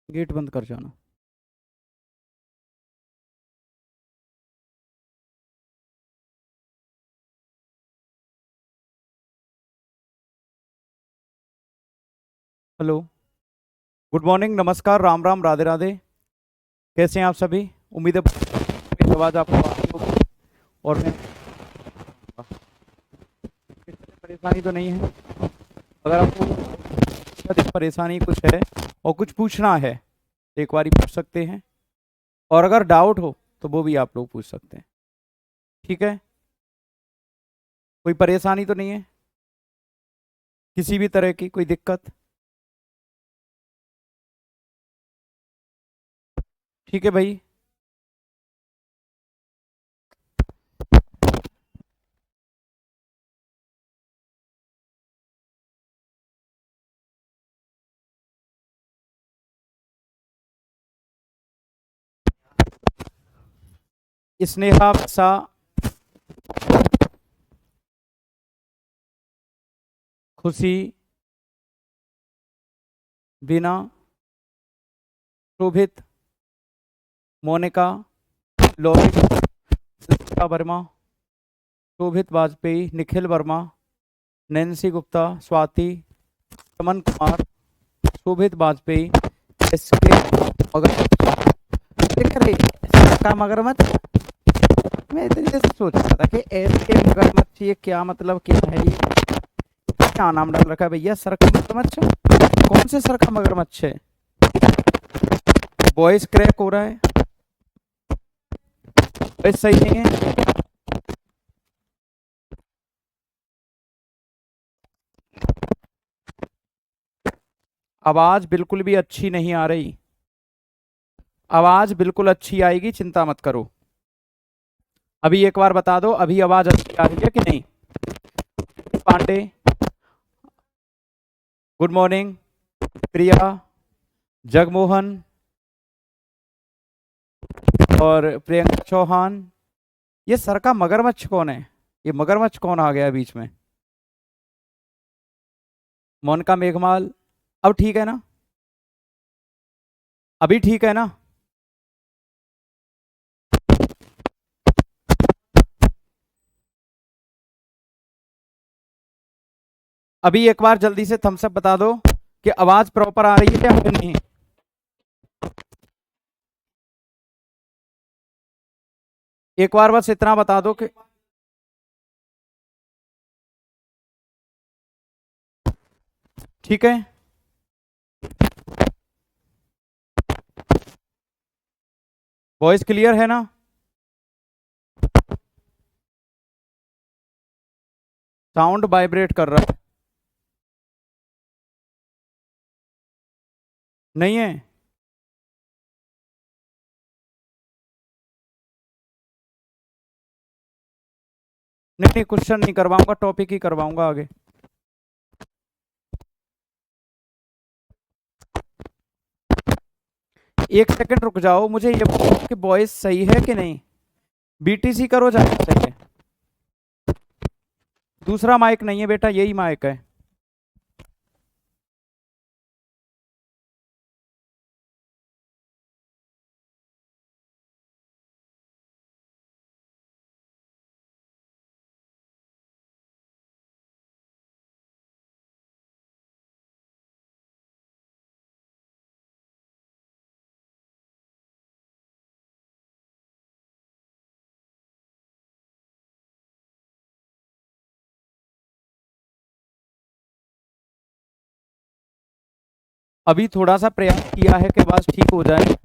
Gate बंद कर जाना। हेलो। गुड मॉर्निंग, नमस्कार, राम राम, राधे राधे। कैसे हैं आप सभी? उम्मीद है मेरी आवाज़ आपको आ रही होगी और मैं किसी परेशानी तो नहीं है। अगर आपको दिक्कत परेशानी कुछ है और कुछ पूछना है तो एक बार ही पूछ सकते हैं, और अगर डाउट हो तो वो भी आप लोग पूछ सकते हैं। ठीक है? कोई परेशानी तो नहीं है? किसी भी तरह की कोई दिक्कत? ठीक है भाई। स्नेहा सा खुशी बिना शोभित मोनिका लोहित ललिता वर्मा शोभित वाजपेयी निखिल वर्मा नैन्सी गुप्ता स्वाति चमन कुमार शोभित वाजपेयी एसके मगर देख रहे का मगरमच्छ। मैं इतनी देर से सोच रहा था कि एसके मगरमच्छ ये क्या मतलब क्या है, ये क्या नाम डाल रखा है भैया? सर का मगरमच्छ? कौन से सर का मगरमच्छ है? वॉइस क्रैक हो रहा है, वॉइस सही नहीं है। आवाज बिल्कुल भी अच्छी नहीं आ रही। आवाज बिल्कुल अच्छी आएगी, चिंता मत करो। अभी एक बार बता दो, अभी आवाज अच्छी आ रही है कि नहीं? Pandey, good morning. प्रिया, जगमोहन और प्रियंका चौहान। ये सर का मगरमच्छ कौन है? ये मगरमच्छ कौन आ गया बीच में? मोनिका मेघवाल। अब ठीक है ना? अभी ठीक है ना? अभी एक बार जल्दी से थम्स अप बता दो कि आवाज प्रॉपर आ रही है या फिर नहीं। एक बार बस इतना बता दो कि ठीक है। वॉइस क्लियर है ना? साउंड वाइब्रेट कर रहा है? नहीं है? नहीं नहीं, क्वेश्चन नहीं करवाऊंगा, टॉपिक ही करवाऊंगा आगे। एक सेकंड रुक जाओ, मुझे ये बताओ कि वॉइस सही है कि नहीं। बीटीसी करो ज्यादा सही है। दूसरा माइक नहीं है बेटा, यही माइक है। अभी थोड़ा सा प्रयास किया है कि आवाज ठीक हो जाए।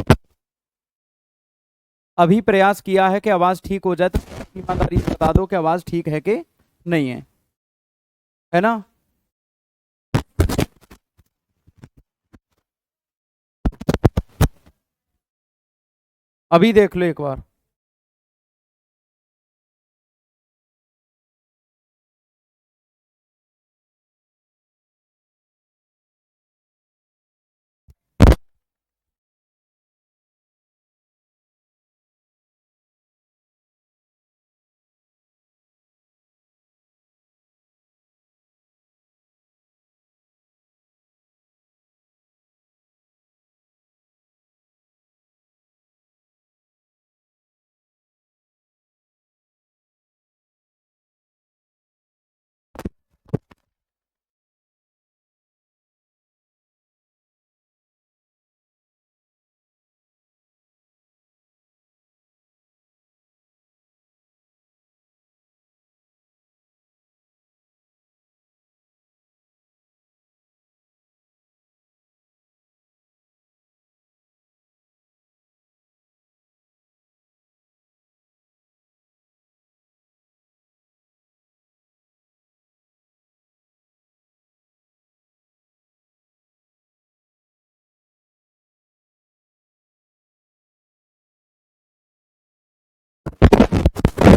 अभी प्रयास किया है कि आवाज ठीक हो जाए, तो ईमानदारी से बता दो कि आवाज ठीक है कि नहीं है। है ना? अभी देख लो एक बार।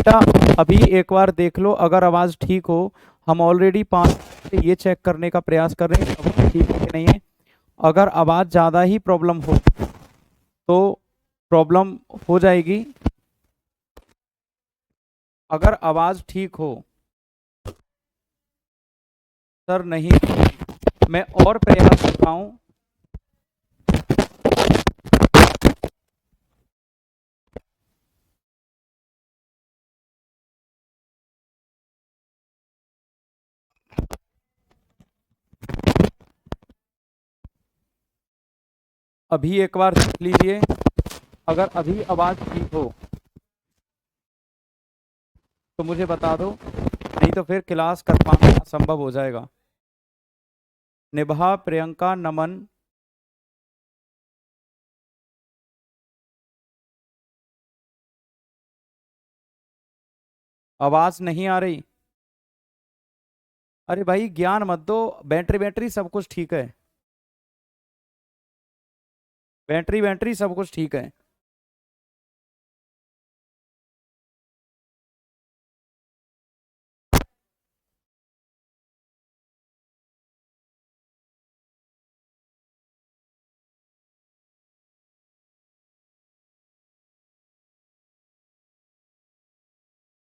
बेटा अभी एक बार देख लो, अगर आवाज ठीक हो। हम ऑलरेडी 5 ये चेक करने का प्रयास कर रहे हैं कि आवाज ठीक है कि नहीं है। अगर आवाज ज्यादा ही प्रॉब्लम हो तो प्रॉब्लम हो जाएगी। अगर आवाज ठीक हो, सर नहीं, मैं और प्रयास करता हूं। अभी एक बार देख लीजिए, अगर अभी आवाज ठीक हो तो मुझे बता दो, नहीं तो फिर क्लास कर पाना असंभव हो जाएगा। निभा, प्रियंका, नमन, आवाज नहीं आ रही। अरे भाई ज्ञान मत दो, बैटरी बैटरी सब कुछ ठीक है, बैटरी बैटरी सब कुछ ठीक है।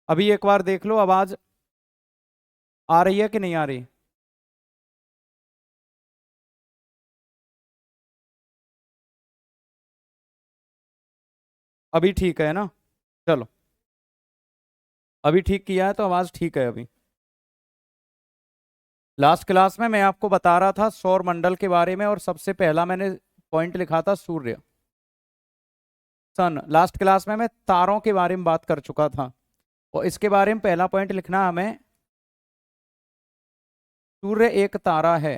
अभी एक बार देख लो, आवाज आ रही है कि नहीं आ रही। अभी ठीक है ना, चलो अभी ठीक किया है तो आवाज ठीक है अभी। लास्ट क्लास में मैं आपको बता रहा था सौर मंडल के बारे में, और सबसे पहला मैंने पॉइंट लिखा था सूर्य, सन। लास्ट क्लास में मैं तारों के बारे में बात कर चुका था, और इसके बारे में पहला पॉइंट लिखना हमें, सूर्य एक तारा है।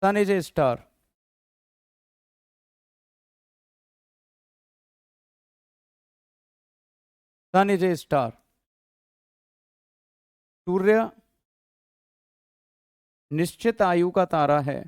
Sun is a star. Sun is a star. सूर्य निश्चित आयु का तारा है।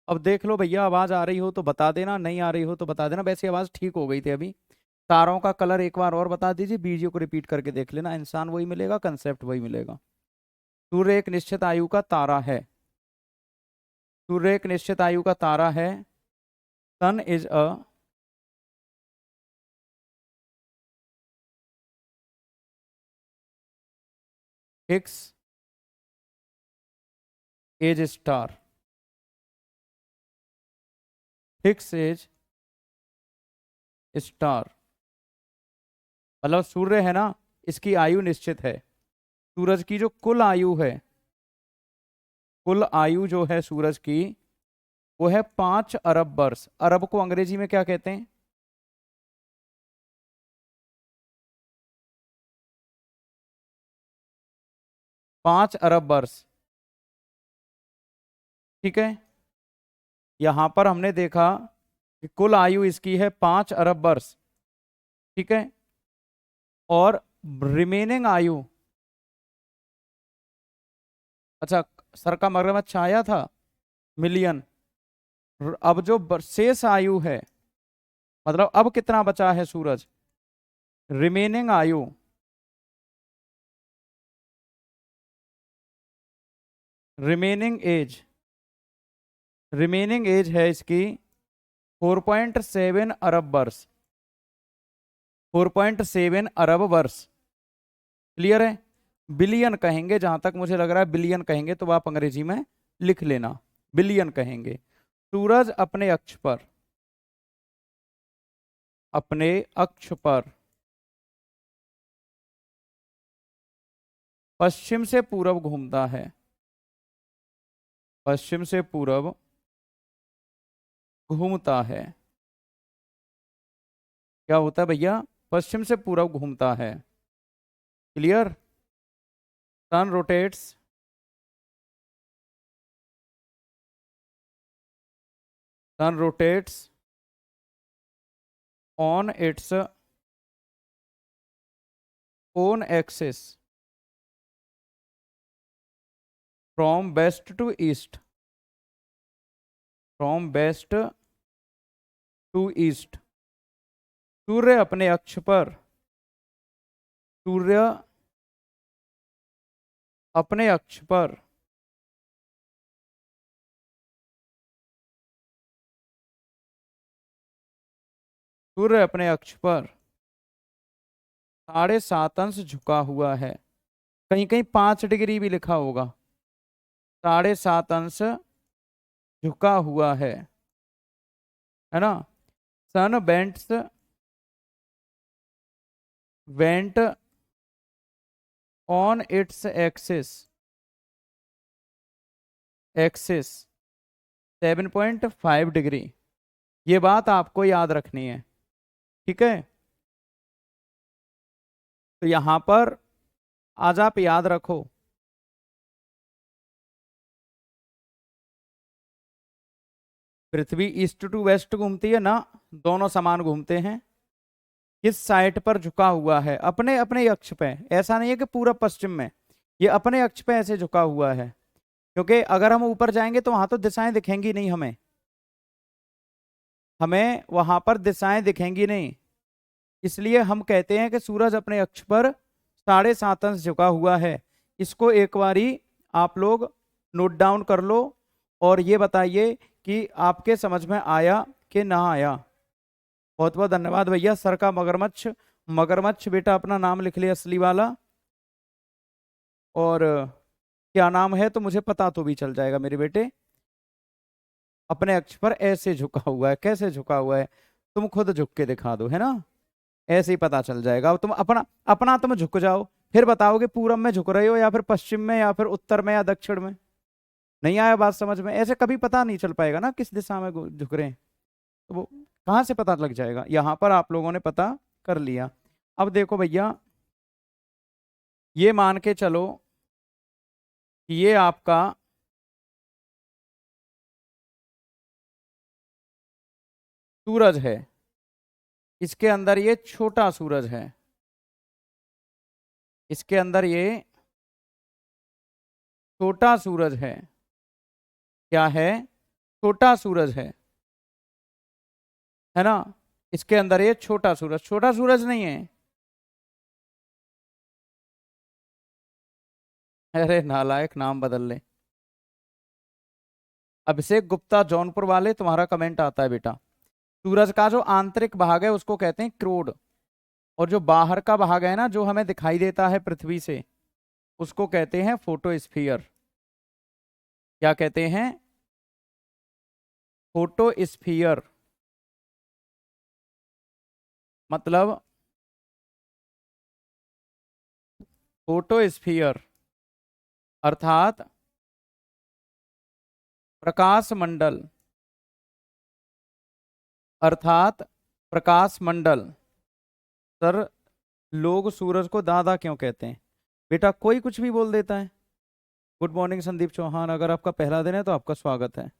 अब देख लो भैया, आवाज आ रही हो तो बता देना, नहीं आ रही हो तो बता देना। वैसे आवाज ठीक हो गई थी अभी। तारों का कलर एक बार और बता दीजिए, वीडियो को रिपीट करके देख लेना, इंसान वही मिलेगा, कंसेप्ट वही मिलेगा। सूर्य एक निश्चित आयु का तारा है। सूर्य एक निश्चित आयु का तारा है। Sun is a fix age star. Fix age star मतलब सूर्य है ना, इसकी आयु निश्चित है। सूरज की जो कुल आयु है, कुल आयु जो है सूरज की, वो है 5 अरब वर्ष। अरब को अंग्रेजी में क्या कहते हैं? 5 अरब वर्ष। ठीक है, यहां पर हमने देखा कि कुल आयु इसकी है 5 अरब वर्ष। ठीक है, और रिमेनिंग आयु, अच्छा सर का मगरमच्छ आया था, मिलियन। अब जो शेष आयु है, मतलब अब कितना बचा है सूरज, रिमेनिंग आयु, रिमेनिंग एज, रिमेनिंग एज है इसकी 4.7 अरब वर्ष। 4.7 अरब वर्ष। क्लियर है? बिलियन कहेंगे, जहां तक मुझे लग रहा है बिलियन कहेंगे, तो आप अंग्रेजी में लिख लेना, बिलियन कहेंगे। सूरज अपने अक्ष पर, अपने अक्ष पर पश्चिम से पूरब घूमता है, पश्चिम से पूरब घूमता है। क्या होता है भैया? पश्चिम से पूरब घूमता है। Clear? Sun rotates, sun rotates on its own axis from west to east, from west to east. सूर्य अपने अक्ष पर, सूर्य अपने अक्ष पर सूर्य अपने अक्ष पर 7.5 अंश झुका हुआ है। कहीं कहीं 5 डिग्री भी लिखा होगा। 7.5 अंश झुका हुआ है ना। Sun went on its axis 7.5 degree. ये बात आपको याद रखनी है, ठीक है। तो यहां पर आज आप याद रखो, पृथ्वी ईस्ट टू वेस्ट घूमती है ना, दोनों समान घूमते हैं। किस साइड पर झुका हुआ है? अपने अपने अक्ष पे। ऐसा नहीं है कि पूरा पश्चिम में, ये अपने अक्ष पे ऐसे झुका हुआ है। क्योंकि अगर हम ऊपर जाएंगे तो वहां तो दिशाएं दिखेंगी नहीं, हमें हमें वहां पर दिशाएं दिखेंगी नहीं। इसलिए हम कहते हैं कि सूरज अपने अक्ष पर 7.5 अंश झुका हुआ है। इसको एक बारी आप लोग नोट डाउन कर लो और ये बताइए कि आपके समझ में आया कि ना आया। बहुत बहुत धन्यवाद भैया। सर का मगरमच्छ, मगरमच्छ बेटा अपना नाम लिख लिया असली वाला, और क्या नाम है तो मुझे पता तो भी चल जाएगा मेरे बेटे। अपने अक्ष पर ऐसे झुका हुआ है। कैसे झुका हुआ है? तुम खुद झुक के दिखा दो, है ना, ऐसे ही पता चल जाएगा। अब तुम अपना अपना तुम झुक जाओ, फिर बताओगे पूरब में झुक रहे हो या फिर पश्चिम में या फिर उत्तर में या दक्षिण में। नहीं आया बात समझ में? ऐसे कभी पता नहीं चल पाएगा ना किस दिशा में झुक रहे हैं, तो वो कहाँ से पता लग जाएगा? यहां पर आप लोगों ने पता कर लिया। अब देखो भैया, ये मान के चलो कि ये आपका सूरज है, इसके अंदर ये छोटा सूरज है, इसके अंदर ये छोटा सूरज है। क्या है? छोटा सूरज है ना। इसके अंदर ये छोटा सूरज, छोटा सूरज नहीं है। अरे नालायक, नाम बदल ले। अभिषेक गुप्ता जौनपुर वाले, तुम्हारा कमेंट आता है बेटा। सूरज का जो आंतरिक भाग है उसको कहते हैं क्रोड, और जो बाहर का भाग है ना, जो हमें दिखाई देता है पृथ्वी से, उसको कहते हैं फोटोस्फीयर। क्या कहते हैं? फोटोस्फीयर। मतलब फोटोस्फीयर अर्थात प्रकाश मंडल, अर्थात प्रकाश मंडल। सर, लोग सूरज को दादा क्यों कहते हैं? बेटा कोई कुछ भी बोल देता है। गुड मॉर्निंग संदीप चौहान, अगर आपका पहला दिन है तो आपका स्वागत है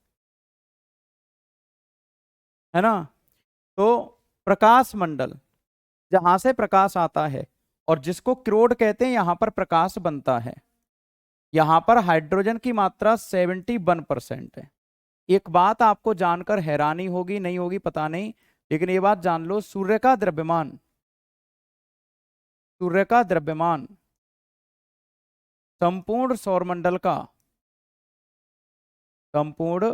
ना। तो प्रकाश मंडल, जहां से प्रकाश आता है और जिसको क्रोड कहते हैं, यहां पर प्रकाश बनता है। यहां पर हाइड्रोजन की मात्रा 71% है। एक बात आपको जानकर हैरानी होगी, नहीं होगी पता नहीं, लेकिन ये बात जान लो, सूर्य का द्रव्यमान, सूर्य का द्रव्यमान संपूर्ण सौरमंडल का, संपूर्ण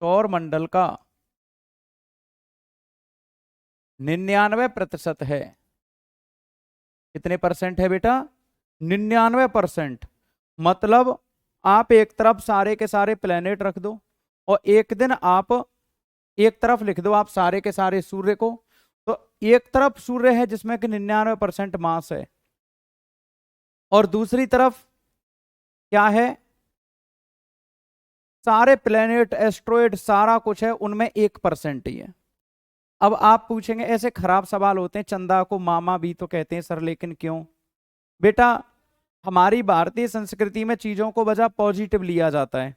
सौरमंडल का 99% है। कितने परसेंट है बेटा? 99%। मतलब आप एक तरफ सारे के सारे प्लेनेट रख दो और एक दिन आप एक तरफ लिख दो आप सारे के सारे सूर्य को, तो एक तरफ सूर्य है जिसमें कि 99% मास है, और दूसरी तरफ क्या है, सारे प्लेनेट एस्ट्रॉयड सारा कुछ है, उनमें 1% ही है। अब आप पूछेंगे ऐसे खराब सवाल होते हैं, चंदा को मामा भी तो कहते हैं सर, लेकिन क्यों? बेटा हमारी भारतीय संस्कृति में चीजों को वजह पॉजिटिव लिया जाता है,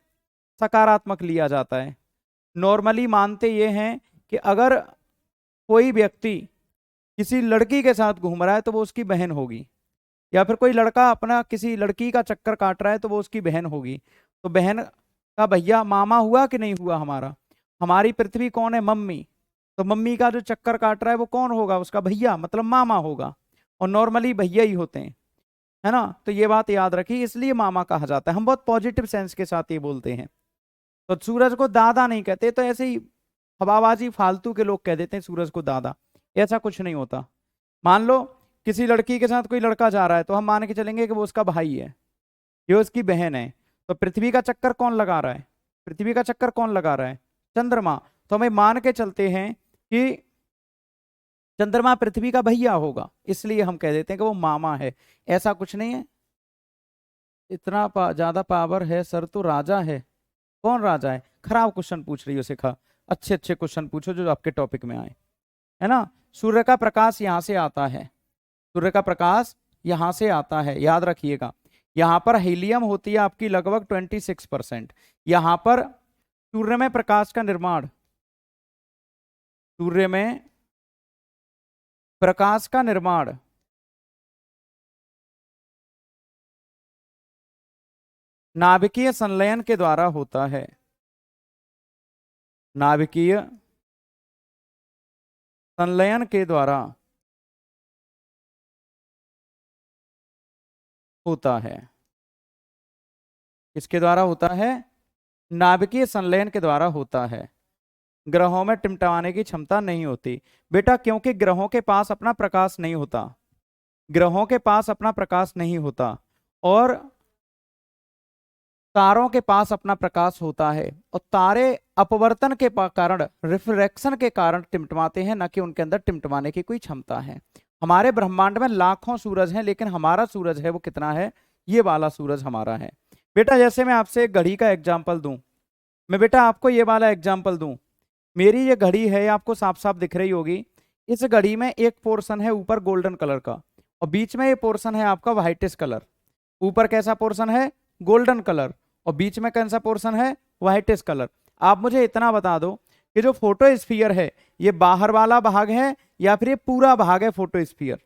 सकारात्मक लिया जाता है। नॉर्मली मानते ये हैं कि अगर कोई व्यक्ति किसी लड़की के साथ घूम रहा है तो वो उसकी बहन होगी, या फिर कोई लड़का अपना किसी लड़की का चक्कर काट रहा है तो वो उसकी बहन होगी। तो बहन का भैया मामा हुआ कि नहीं हुआ हमारा? हमारी पृथ्वी कौन है? मम्मी। तो मम्मी का जो चक्कर काट रहा है वो कौन होगा? उसका भैया, मतलब मामा होगा। और नॉर्मली भैया ही होते हैं, है ना? तो ये बात याद रखिए, इसलिए मामा कहा जाता है। हम बहुत पॉजिटिव सेंस के साथ ये बोलते हैं। तो सूरज को दादा नहीं कहते, तो ऐसे ही हवाबाजी फालतू के लोग कह देते हैं सूरज को दादा, ऐसा कुछ नहीं होता। मान लो किसी लड़की के साथ कोई लड़का जा रहा है तो हम मान के चलेंगे कि वो उसका भाई है, ये उसकी बहन है। तो पृथ्वी का चक्कर कौन लगा रहा है? पृथ्वी का चक्कर कौन लगा रहा है? चंद्रमा। तो हमें मान के चलते हैं कि चंद्रमा पृथ्वी का भैया होगा, इसलिए हम कह देते हैं कि वो मामा है। ऐसा कुछ नहीं है। इतना ज्यादा पावर है सर तो राजा है। कौन राजा है? खराब क्वेश्चन पूछ रही हो शिखा, अच्छे अच्छे क्वेश्चन पूछो जो आपके टॉपिक में आए, है ना? सूर्य का प्रकाश यहां से आता है, सूर्य का प्रकाश यहां से आता है, याद रखिएगा। यहां पर हीलियम होती है आपकी लगभग 26%। यहां पर सूर्य में प्रकाश का निर्माण, सूर्य में प्रकाश का निर्माण नाभिकीय संलयन के द्वारा होता है। नाभिकीय संलयन के द्वारा होता है। किसके द्वारा होता है? नाभिकीय संलयन के द्वारा होता है। ग्रहों में टिमटिमाने की क्षमता नहीं होती बेटा, क्योंकि ग्रहों के पास अपना प्रकाश नहीं होता, ग्रहों के पास अपना प्रकाश नहीं होता, और तारों के पास अपना प्रकाश होता है। और तारे अपवर्तन के कारण, रिफ्रैक्शन के कारण टिमटिमाते हैं, न कि उनके अंदर टिमटिमाने की कोई क्षमता है। हमारे ब्रह्मांड में लाखों सूरज हैं, लेकिन हमारा सूरज है वो कितना है? ये वाला सूरज हमारा है। बेटा जैसे मैं आपसे एक घड़ी का एग्जाम्पल दूं, मैं बेटा आपको ये वाला एग्जाम्पल दूं, मेरी ये घड़ी है, आपको साफ साफ दिख रही होगी। इस घड़ी में एक पोर्शन है ऊपर गोल्डन कलर का, और बीच में ये पोर्शन है आपका व्हाइटिश कलर। ऊपर कैसा पोर्शन है? Golden colour. और बीच में कौन सा पोर्शन है? Whitish colour. आप मुझे इतना बता दो कि जो फोटोस्फीयर है ये बाहर वाला भाग है या फिर ये पूरा भाग है? फोटोस्फीयर,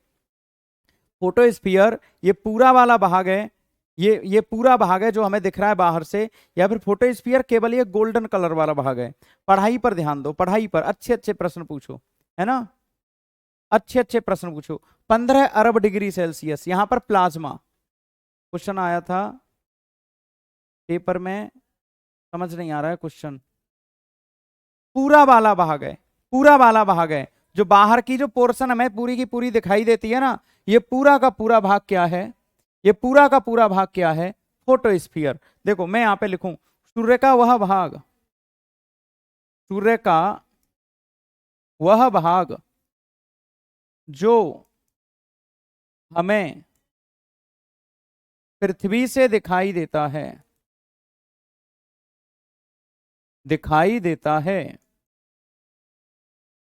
फोटोस्फीयर ये पूरा वाला भाग है, ये पूरा भाग है जो हमें दिख रहा है बाहर से, या फिर फोटोस्फीयर केवल ये गोल्डन कलर वाला भाग है? पढ़ाई पर ध्यान दो, पढ़ाई पर अच्छे अच्छे प्रश्न पूछो, है ना? अच्छे अच्छे प्रश्न पूछो। 15 अरब डिग्री सेल्सियस यहां पर प्लाज्मा, क्वेश्चन आया था पेपर में, समझ नहीं आ रहा है क्वेश्चन। पूरा वाला भाग है, पूरा वाला भाग है, जो बाहर की जो पोर्शन हमें पूरी की पूरी दिखाई देती है ना, ये पूरा का पूरा भाग क्या है? ये पूरा का पूरा भाग क्या है? फोटोस्फीयर। देखो मैं यहां पे लिखूं, सूर्य का वह भाग, सूर्य का वह भाग जो हमें पृथ्वी से दिखाई देता है, दिखाई देता है,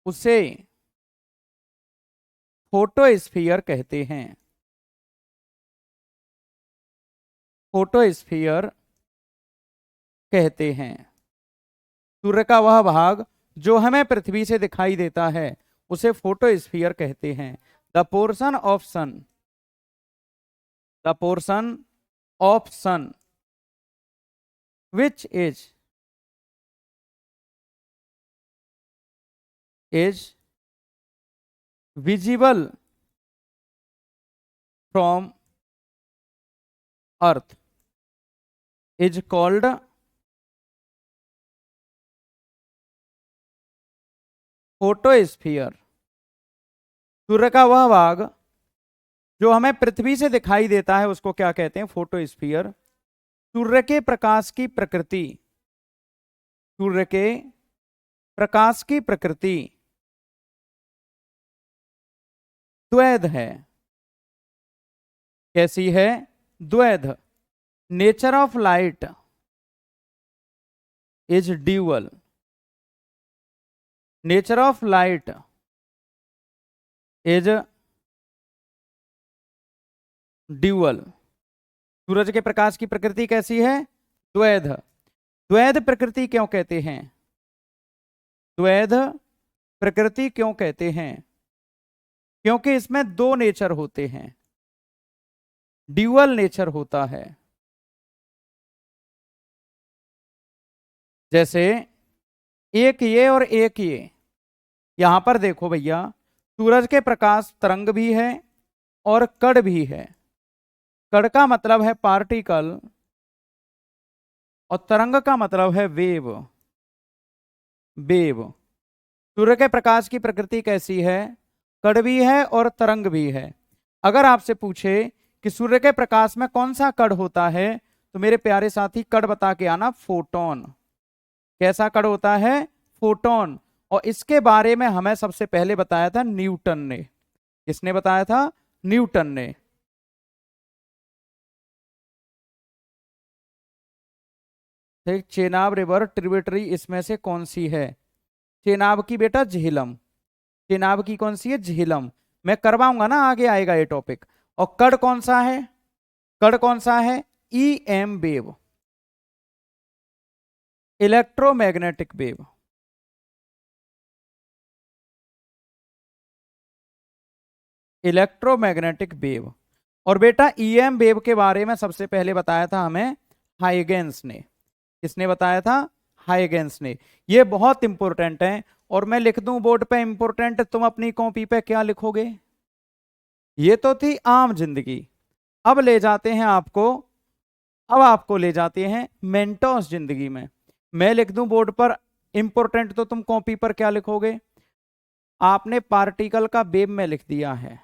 उसे फोटोस्फीयर कहते हैं। फोटोस्फीयर कहते हैं। सूर्य का वह भाग जो हमें पृथ्वी से दिखाई देता है उसे फोटोस्फीयर कहते हैं। The portion of sun, the portion of sun which is visible from earth is called photosphere. सूर्य का वह भाग जो हमें पृथ्वी से दिखाई देता है उसको क्या कहते हैं? फोटोस्फीयर। सूर्य के प्रकाश की प्रकृति, सूर्य के प्रकाश की प्रकृति द्वैध है। कैसी है? द्वैध, nature of light is dual, nature of light is dual. सूरज के प्रकाश की प्रकृति कैसी है? द्वैध। द्वैध प्रकृति क्यों कहते हैं? द्वैध प्रकृति क्यों कहते हैं? क्योंकि इसमें दो नेचर होते हैं, ड्यूअल नेचर होता है। जैसे एक ये और एक ये, यहां पर देखो भैया, सूरज के प्रकाश तरंग भी है और कण भी है। कण का मतलब है पार्टिकल और तरंग का मतलब है वेव। वेव। सूर्य के प्रकाश की प्रकृति कैसी है? कण भी है और तरंग भी है। अगर आपसे पूछे कि सूर्य के प्रकाश में कौन सा कण होता है, तो मेरे प्यारे साथी कण बता के आना, फोटोन। कैसा कण होता है? फोटोन। और इसके बारे में हमें सबसे पहले बताया था न्यूटन ने। किसने बताया था? न्यूटन ने। ठीक, चेनाब रिवर ट्रिब्यूटरी इसमें से कौन सी है? चेनाब की बेटा झेलम। चेनाब की कौन सी है? झेलम। मैं करवाऊंगा ना, आगे आएगा ये टॉपिक। और कण कौन सा है? कण कौन सा है? EM wave, electromagnetic wave. Electromagnetic wave. और बेटा ईएम वेव के बारे में सबसे पहले बताया था हमें हाइगेंस ने। किसने बताया था? हाइगेंस ने। ये बहुत इंपॉर्टेंट है। और मैं लिख दूं बोर्ड पे इंपॉर्टेंट, तुम अपनी कॉपी पे क्या लिखोगे? ये तो थी आम जिंदगी। अब ले जाते हैं आपको, अब आपको ले जाते हैं मेंटोस जिंदगी में। मैं लिख दूं बोर्ड पर इंपॉर्टेंट, तो तुम कॉपी पर क्या लिखोगे? आपने पार्टिकल का वेव में लिख दिया है।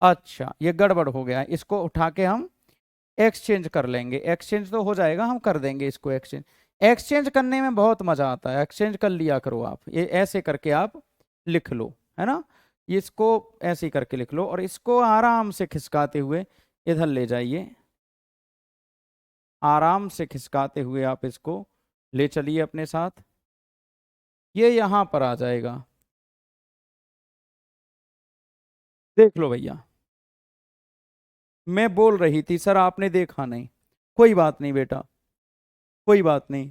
अच्छा, ये गड़बड़ हो गया, इसको उठा के हम एक्सचेंज कर लेंगे। एक्सचेंज तो हो जाएगा, हम कर देंगे इसको एक्सचेंज। एक्सचेंज करने में बहुत मजा आता है, एक्सचेंज कर लिया करो आप। ये ऐसे करके आप लिख लो, है ना। इसको ऐसे ही करके लिख लो और इसको आराम से खिसकाते हुए इधर ले जाइए। आराम से खिसकाते हुए आप इसको ले चलिए अपने साथ। ये यहां पर आ जाएगा। देख लो भैया, मैं बोल रही थी सर आपने देखा नहीं। कोई बात नहीं बेटा, कोई बात नहीं।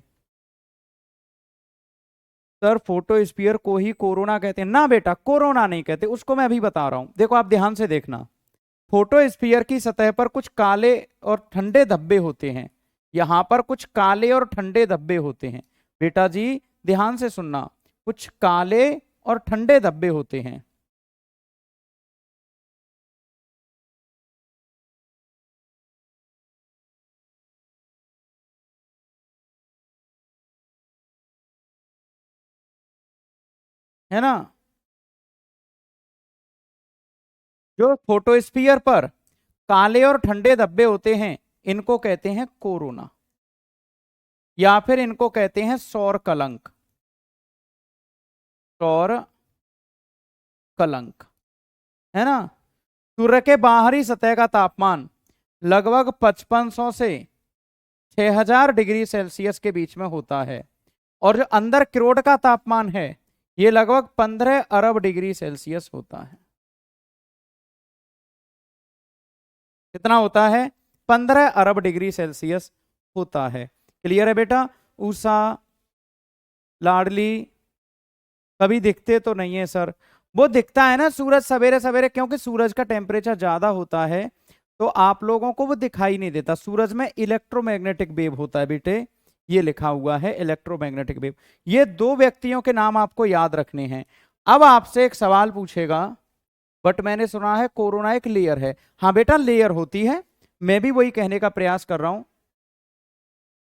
सर फोटो स्पीयर को ही कोरोना कहते हैं ना बेटा, कोरोना नहीं कहते उसको, मैं अभी बता रहा हूं। देखो आप ध्यान से देखना, फोटो स्पीयर की सतह पर कुछ काले और ठंडे धब्बे होते हैं। यहां पर कुछ काले और ठंडे धब्बे होते हैं। बेटा जी ध्यान से सुनना, कुछ काले और ठंडे धब्बे होते हैं। है ना। जो फोटोस्फीयर पर काले और ठंडे धब्बे होते हैं, इनको कहते हैं कोरोना, या फिर इनको कहते हैं सौर कलंक। सौर कलंक, है ना। सूर्य के बाहरी सतह का तापमान लगभग 5500 से 6000 डिग्री सेल्सियस के बीच में होता है। और जो अंदर क्रोड का तापमान है, ये लगभग 15 अरब डिग्री सेल्सियस होता है। कितना होता है? 15 अरब डिग्री सेल्सियस होता है। क्लियर है बेटा? उषा, लाडली, कभी दिखते तो नहीं है सर। वो दिखता है ना सूरज सवेरे सवेरे, क्योंकि सूरज का टेम्परेचर ज्यादा होता है, तो आप लोगों को वो दिखाई नहीं देता। सूरज में इलेक्ट्रोमैग्नेटिक वेव होता है बेटे, ये लिखा हुआ है इलेक्ट्रोमैग्नेटिक वेव। ये दो व्यक्तियों के नाम आपको याद रखने हैं। अब आपसे एक सवाल पूछेगा, बट मैंने सुना है कोरोना एक लेयर है। हाँ बेटा लेयर होती है, मैं भी वही कहने का प्रयास कर रहा हूं।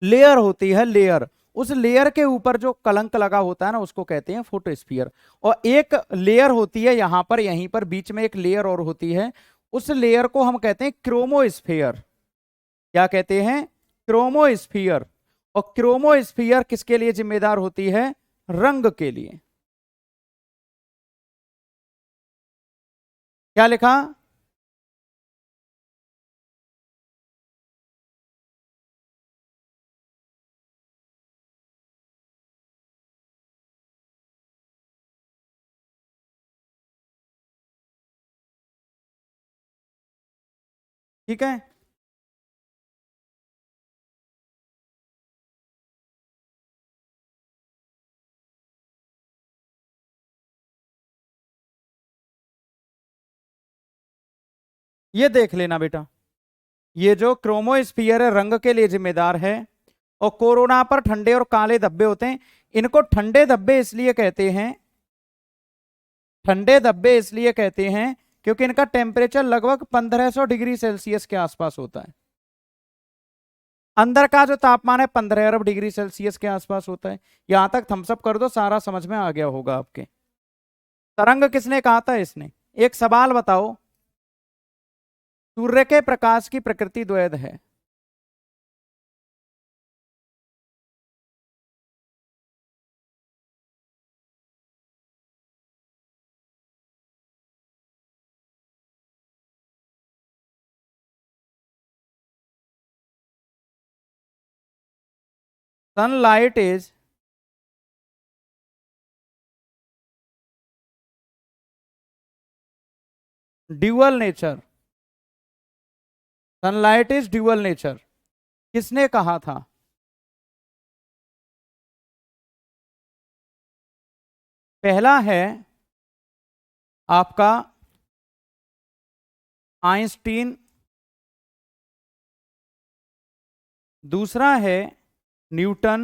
लेयर होती है, लेयर। उस लेयर के ऊपर जो कलंक लगा होता है ना, उसको कहते हैं फोटोस्फीयर। और एक लेयर होती है यहां पर, यहीं पर बीच में एक लेयर और होती है, उस लेयर को हम कहते हैं क्रोमोस्फीयर। क्या कहते हैं? क्रोमोस्फीयर। और क्रोमोस्फीयर किसके लिए जिम्मेदार होती है? रंग के लिए। क्या लिखा? ठीक है। ये देख लेना बेटा, ये जो क्रोमोस्फियर है रंग के लिए जिम्मेदार है, और कोरोना पर ठंडे और काले धब्बे होते हैं। इनको ठंडे धब्बे इसलिए कहते हैं, ठंडे धब्बे इसलिए कहते हैं क्योंकि इनका टेम्परेचर लगभग 1500 डिग्री सेल्सियस के आसपास होता है। अंदर का जो तापमान है 15 अरब डिग्री सेल्सियस के आसपास होता है। यहां तक थम्सअप कर दो, सारा समझ में आ गया होगा आपके। तरंग किसने कहा था इसने? एक सवाल बताओ, सूर्य के प्रकाश की प्रकृति द्वैध है। Sunlight is dual nature, sunlight is dual nature, किसने कहा था? पहला है आपका आइंस्टीन, दूसरा है न्यूटन,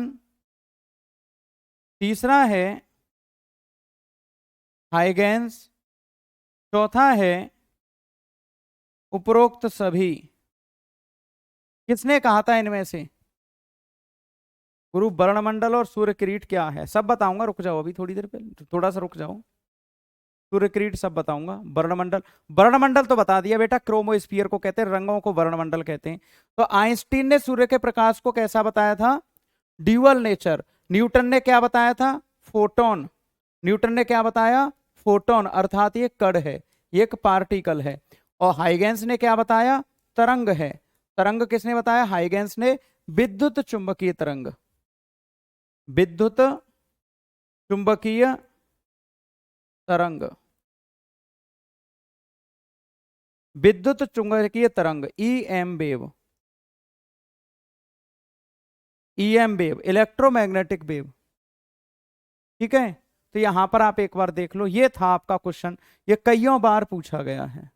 तीसरा है हाइगेंस, चौथा है उपरोक्त सभी। किसने कहा था इनमें से? गुरु, वर्णमंडल और सूर्य किरीट क्या है सब बताऊंगा, रुक जाओ अभी थोड़ी देर पहले, थोड़ा सा रुक जाओ। सूर्य किरीट सब बताऊंगा। वर्णमंडल, वर्णमंडल तो बता दिया बेटा, क्रोमोस्फियर को कहते हैं, रंगों को वर्णमंडल कहते हैं। तो आइंस्टीन ने सूर्य के प्रकाश को कैसा बताया था? Dual nature. न्यूटन ने क्या बताया था? फोटोन। न्यूटन ने क्या बताया? फोटोन, अर्थात ये कण है, ये एक पार्टिकल है। और हाइगेंस ने क्या बताया? तरंग है। तरंग किसने बताया? हाइगेंस ने। विद्युत चुंबकीय तरंग, विद्युत चुंबकीय तरंग, विद्युत चुंबकीय तरंग, EM wave, EM wave, electromagnetic wave. ठीक है, तो यहां पर आप एक बार देख लो, ये था आपका क्वेश्चन, ये कईयों बार पूछा गया है,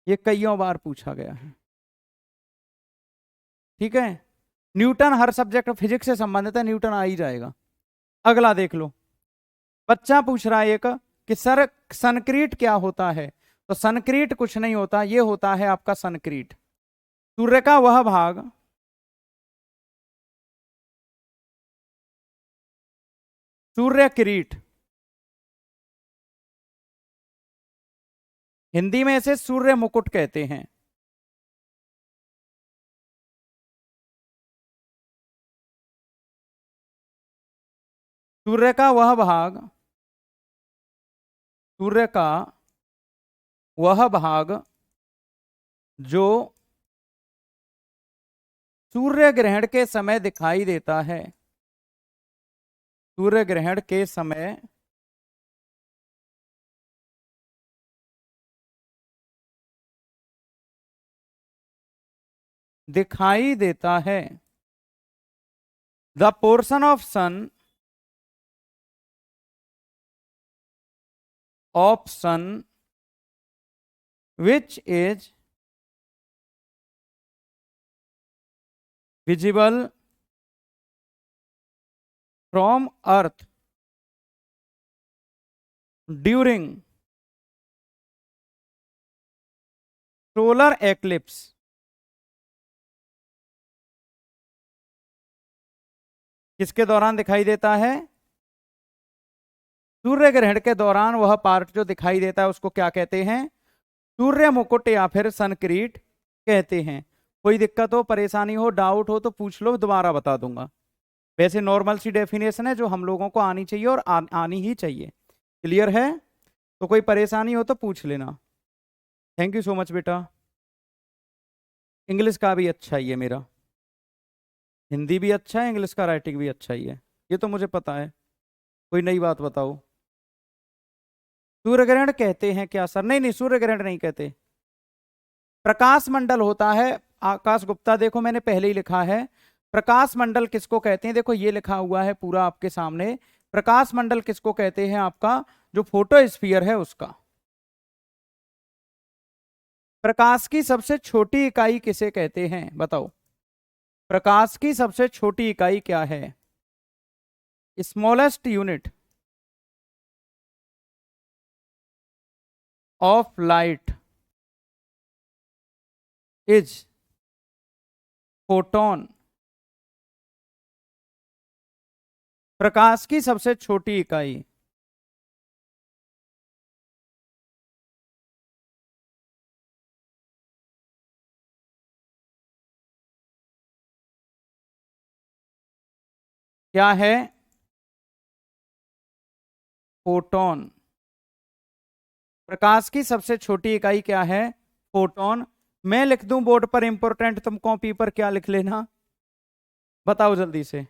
ये कईयों बार पूछा गया है। ठीक है, न्यूटन हर सब्जेक्ट फिजिक्स से संबंधित है, न्यूटन आ ही जाएगा। अगला देख लो, बच्चा पूछ रहा है एक कि सर सनक्रीट क्या होता है? तो सनक्रीट कुछ नहीं होता, ये होता है आपका सनक्रीट, सूर्य का वह भाग, सूर्य किरीट, हिंदी में इसे सूर्य मुकुट कहते हैं। सूर्य का वह भाग, सूर्य का वह भाग जो सूर्य ग्रहण के समय दिखाई देता है, सूर्य ग्रहण के समय दिखाई देता है। The portion of sun, of sun which is visible from earth during solar eclipse. किसके दौरान दिखाई देता है? सूर्य ग्रहण के दौरान वह पार्ट जो दिखाई देता है उसको क्या कहते हैं? सूर्य मुकुट या फिर सनक्रीट कहते हैं। कोई दिक्कत हो, परेशानी हो, डाउट हो तो पूछ लो, दोबारा बता दूंगा। वैसे नॉर्मल सी डेफिनेशन है जो हम लोगों को आनी चाहिए और आनी ही चाहिए। क्लियर है? तो कोई परेशानी हो तो पूछ लेना। थैंक यू सो मच बेटा। इंग्लिश का भी अच्छा ही है मेरा, हिंदी भी अच्छा है, इंग्लिश का राइटिंग भी अच्छा ही है, ये तो मुझे पता है। कोई नई बात बताओ। सूर्य ग्रहण कहते हैं क्या सर? नहीं नहीं, सूर्य ग्रहण नहीं कहते। प्रकाश मंडल होता है। आकाश गुप्ता, देखो मैंने पहले ही लिखा है। प्रकाश मंडल किसको कहते हैं, देखो ये लिखा हुआ है पूरा आपके सामने। प्रकाश मंडल किसको कहते हैं, आपका जो फोटोस्फीयर है उसका। प्रकाश की सबसे छोटी इकाई किसे कहते हैं, बताओ। प्रकाश की सबसे छोटी इकाई क्या है? Smallest unit of light is photon. प्रकाश की सबसे छोटी इकाई। क्या है? फोटोन। प्रकाश की सबसे छोटी इकाई क्या है? फोटोन। मैं लिख दूं बोर्ड पर इंपोर्टेंट, तुम कॉपी पर क्या लिख लेना, बताओ जल्दी से।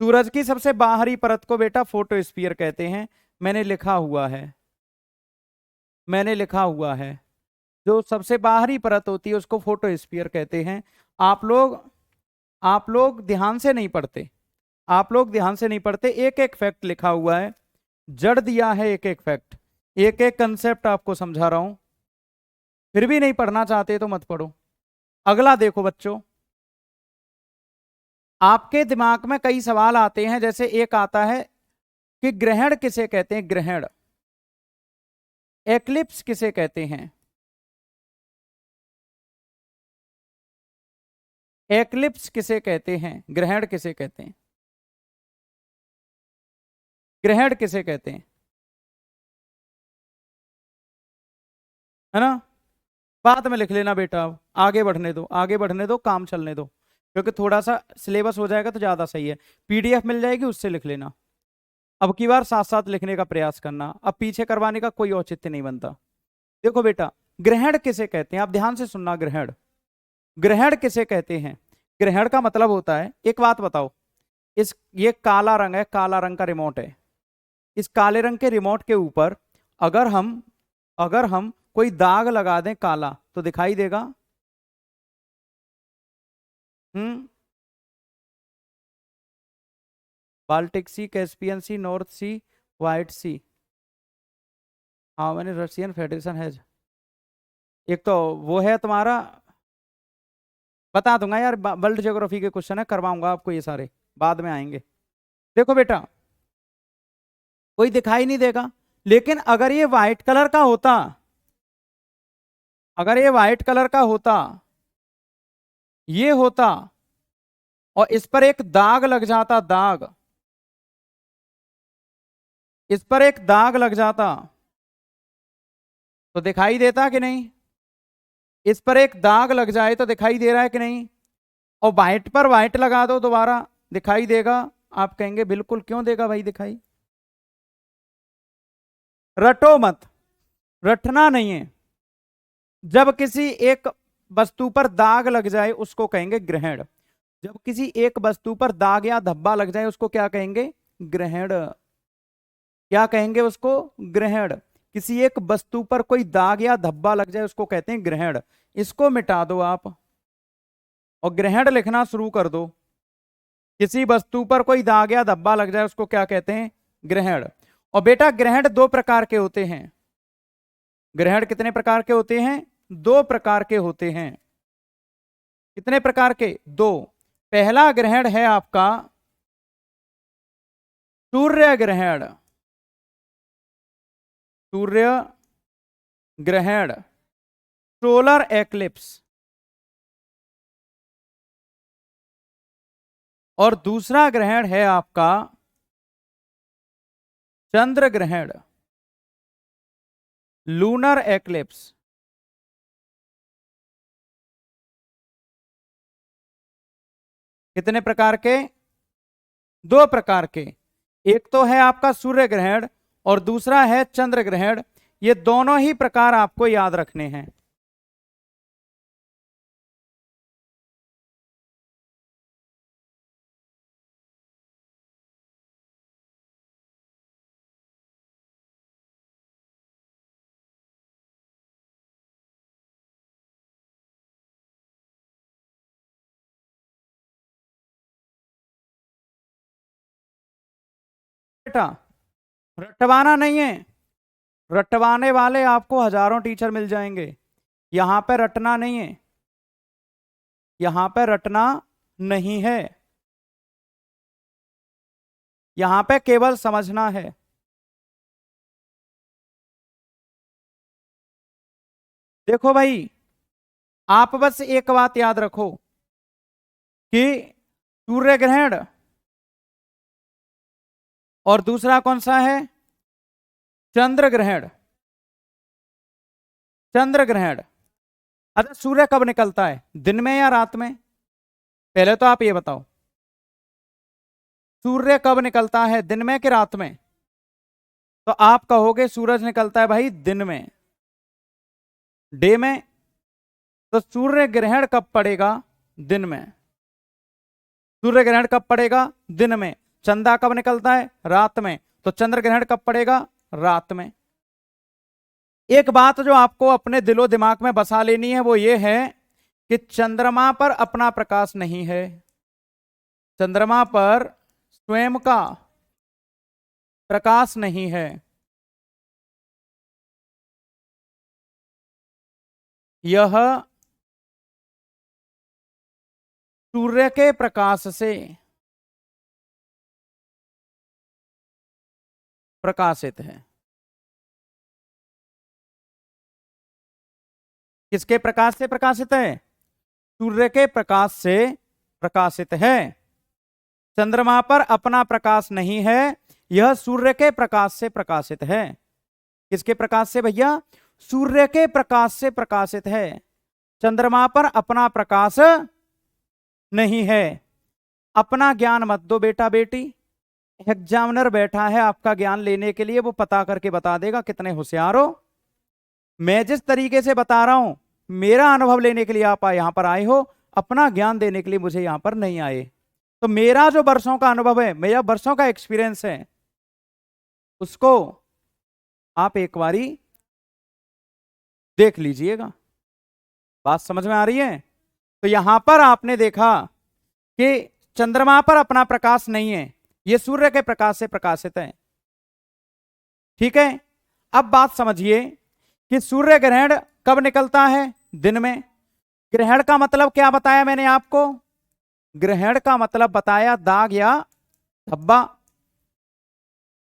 सूरज की सबसे बाहरी परत को बेटा फोटोस्फीयर कहते हैं। मैंने लिखा हुआ है, मैंने लिखा हुआ है। जो सबसे बाहरी परत होती है उसको फोटोस्फीयर कहते हैं। आप लोग आप लोग ध्यान से नहीं पढ़ते, आप लोग ध्यान से नहीं पढ़ते। एक एक फैक्ट लिखा हुआ है, जड़ दिया है एक एक फैक्ट, एक एक कंसेप्ट आपको समझा रहा हूं। फिर भी नहीं पढ़ना चाहते तो मत पढ़ो। अगला देखो बच्चों, आपके दिमाग में कई सवाल आते हैं, जैसे एक आता है कि ग्रहण किसे कहते हैं, ग्रहण। एक्लिप्स किसे कहते हैं? एक्लिप्स किसे कहते हैं, ग्रहण किसे कहते हैं? ग्रहण किसे कहते हैं, है ना? बाद में लिख लेना बेटा, अब आगे बढ़ने दो, आगे बढ़ने दो, काम चलने दो, क्योंकि थोड़ा सा सिलेबस हो जाएगा तो ज्यादा सही है। पीडीएफ मिल जाएगी, उससे लिख लेना। अब की बार साथ साथ लिखने का प्रयास करना, अब पीछे करवाने का कोई औचित्य नहीं बनता। देखो बेटा, ग्रहण किसे कहते हैं, आप ध्यान से सुनना। ग्रहण, ग्रहण किसे कहते हैं? ग्रहण का मतलब होता है, एक बात बताओ, इस ये काला रंग है, काला रंग का रिमोट है। इस काले रंग के रिमोट के ऊपर अगर हम अगर हम कोई दाग लगा दें काला, तो दिखाई देगा? Hmm. Baltic sea, Caspian sea, North sea, White sea. How many Russian federation has. एक तो वो है तुम्हारा, बता दूंगा यार, वर्ल्ड ज्योग्राफी के क्वेश्चन है, करवाऊंगा आपको ये सारे, बाद में आएंगे। देखो बेटा, कोई दिखाई नहीं देगा, लेकिन अगर ये व्हाइट कलर का होता, अगर ये व्हाइट कलर का होता, ये होता, और इस पर एक दाग लग जाता, दाग, इस पर एक दाग लग जाता, तो दिखाई देता कि नहीं? इस पर एक दाग लग जाए तो दिखाई दे रहा है कि नहीं? और व्हाइट पर व्हाइट लगा दो दोबारा, दिखाई देगा? आप कहेंगे बिल्कुल, क्यों देगा भाई दिखाई। रटो मत, रटना नहीं है। जब किसी एक वस्तु पर दाग लग जाए उसको कहेंगे ग्रहण। जब किसी एक वस्तु पर दाग या धब्बा लग जाए उसको क्या कहेंगे? ग्रहण। क्या कहेंगे उसको? ग्रहण। किसी एक वस्तु पर कोई दाग या धब्बा लग जाए उसको कहते हैं ग्रहण। इसको मिटा दो आप और ग्रहण लिखना शुरू कर दो। किसी वस्तु पर कोई दाग या धब्बा लग जाए उसको क्या कहते हैं? ग्रहण। और बेटा ग्रहण दो प्रकार के होते हैं। ग्रहण कितने प्रकार के होते हैं? दो प्रकार के होते हैं। कितने प्रकार के? दो। पहला ग्रहण है आपका सूर्य ग्रहण, सूर्य ग्रहण, सोलर एक्लिप्स। और दूसरा ग्रहण है आपका चंद्र ग्रहण, लूनर एक्लिप्स। कितने प्रकार के? दो प्रकार के। एक तो है आपका सूर्य ग्रहण और दूसरा है चंद्र ग्रहण। ये दोनों ही प्रकार आपको याद रखने हैं। बेटा, रटवाना नहीं है। रटवाने वाले आपको हजारों टीचर मिल जाएंगे, यहां पे रटना नहीं है, यहां पे रटना नहीं है, यहां पे केवल समझना है। देखो भाई, आप बस एक बात याद रखो कि सूर्य ग्रहण और दूसरा कौन सा है, चंद्र ग्रहण। चंद्र ग्रहण, अच्छा सूर्य कब निकलता है, दिन में या रात में? पहले तो आप ये बताओ, सूर्य कब निकलता है, दिन में कि रात में? तो आप कहोगे सूरज निकलता है भाई दिन में, डे में। तो सूर्य ग्रहण कब पड़ेगा, दिन में। सूर्य ग्रहण कब पड़ेगा, दिन में। चंदा कब निकलता है, रात में। तो चंद्र ग्रहण कब पड़ेगा, रात में। एक बात जो आपको अपने दिलो दिमाग में बसा लेनी है वो ये है कि चंद्रमा पर अपना प्रकाश नहीं है, चंद्रमा पर स्वयं का प्रकाश नहीं है। यह सूर्य के प्रकाश से प्रकाशित है। किसके प्रकाश से प्रकाशित है, सूर्य के प्रकाश से प्रकाशित है। चंद्रमा पर अपना प्रकाश नहीं है, यह सूर्य के प्रकाश से प्रकाशित है। किसके प्रकाश से भैया, सूर्य के प्रकाश से प्रकाशित है। चंद्रमा पर अपना प्रकाश नहीं है। अपना ज्ञान मत दो बेटा बेटी, एग्जामिनर बैठा है आपका ज्ञान लेने के लिए, वो पता करके बता देगा कितने होशियार हो। मैं जिस तरीके से बता रहा हूं, मेरा अनुभव लेने के लिए आप यहां पर आए हो, अपना ज्ञान देने के लिए मुझे यहां पर नहीं आए। तो मेरा जो वर्षों का अनुभव है, मेरा वर्षों का एक्सपीरियंस है, उसको आप एक बारी देख लीजिएगा। बात समझ में आ रही है? तो यहां पर आपने देखा कि चंद्रमा पर अपना प्रकाश नहीं है, यह सूर्य के प्रकाश से प्रकाशित है। ठीक है, अब बात समझिए कि सूर्य ग्रहण कब निकलता है, दिन में। ग्रहण का मतलब क्या बताया मैंने आपको, ग्रहण का मतलब बताया दाग या धब्बा।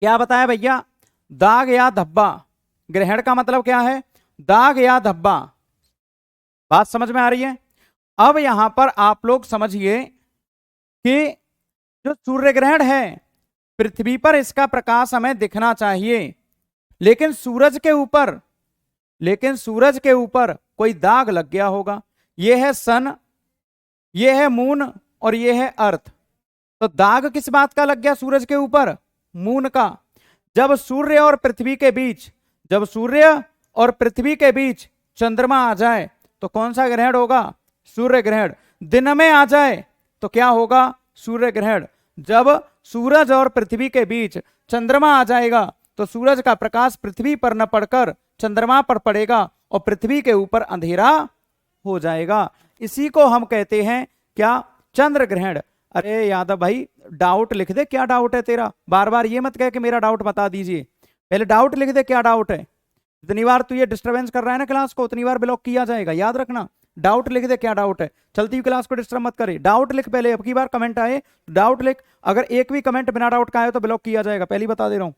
क्या बताया भैया, दाग या धब्बा। ग्रहण का मतलब क्या है, दाग या धब्बा। बात समझ में आ रही है? अब यहां पर आप लोग समझिए कि जो सूर्य ग्रहण है, पृथ्वी पर इसका प्रकाश हमें दिखना चाहिए, लेकिन सूरज के ऊपर कोई दाग लग गया होगा। यह है सन, यह है मून और यह है अर्थ। तो दाग किस बात का लग गया सूरज के ऊपर, मून का। जब सूर्य और पृथ्वी के बीच चंद्रमा आ जाए तो कौन सा ग्रहण होगा, सूर्य ग्रहण। दिन में आ जाए तो क्या होगा, सूर्य ग्रहण। जब सूरज और पृथ्वी के बीच चंद्रमा आ जाएगा तो सूरज का प्रकाश पृथ्वी पर न पड़कर चंद्रमा पर पड़ेगा और पृथ्वी के ऊपर अंधेरा हो जाएगा। इसी को हम कहते हैं क्या, चंद्र ग्रहण। अरे यादव भाई डाउट लिख दे, क्या डाउट है तेरा, बार बार ये मत कह कि मेरा डाउट बता दीजिए, पहले डाउट लिख दे, क्या डाउट है। जितनी बार तू ये डिस्टरबेंस कर रहा है ना क्लास को, उतनी बार ब्लॉक किया जाएगा, याद रखना। डाउट लिख दे, क्या डाउट है। चलती हुई क्लास को डिस्टर्ब मत करे, डाउट लिख पहले। अब की बार कमेंट आए डाउट लिख, अगर एक भी कमेंट बिना डाउट का आए तो ब्लॉक किया जाएगा, पहले बता दे रहा हूं।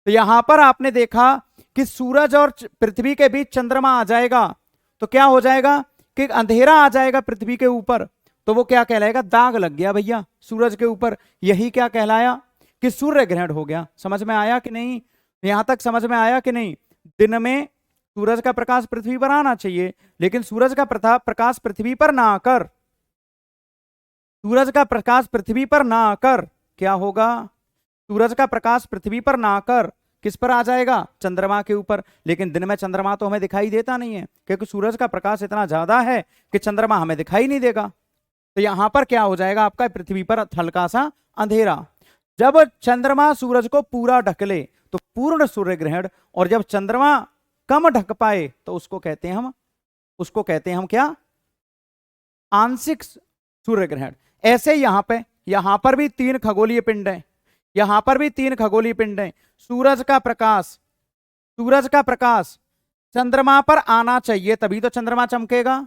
तो यहां पर आपने देखा कि सूरज और पृथ्वी के बीच चंद्रमा आ जाएगा तो क्या हो जाएगा कि अंधेरा आ जाएगा पृथ्वी के ऊपर, तो वो क्या कहलाएगा, दाग लग गया भैया सूरज के ऊपर। यही क्या कहलाया कि सूर्य ग्रहण हो गया। समझ में आया कि नहीं, यहां तक समझ में आया कि नहीं। दिन में सूरज का प्रकाश पृथ्वी पर आना चाहिए, लेकिन सूरज का प्रकाश पृथ्वी पर ना आकर क्या होगा, सूरज का प्रकाश पृथ्वी पर ना आकर किस पर आ जाएगा, चंद्रमा के ऊपर। लेकिन दिन में चंद्रमा तो हमें दिखाई देता नहीं है, क्योंकि सूरज का प्रकाश इतना ज्यादा है कि चंद्रमा हमें दिखाई नहीं देगा। तो यहां पर क्या हो जाएगा आपका, पृथ्वी पर हल्का सा अंधेरा। जब चंद्रमा सूरज को पूरा ढक ले तो पूर्ण सूर्य ग्रहण, और जब चंद्रमा कम ढक पाए तो उसको कहते हैं हम क्या, आंशिक सूर्य ग्रहण। ऐसे यहां पर भी 3 खगोलीय पिंड हैं। यहां पर भी 3 खगोलीय पिंड हैं। सूरज का प्रकाश चंद्रमा पर आना चाहिए तभी तो चंद्रमा चमकेगा।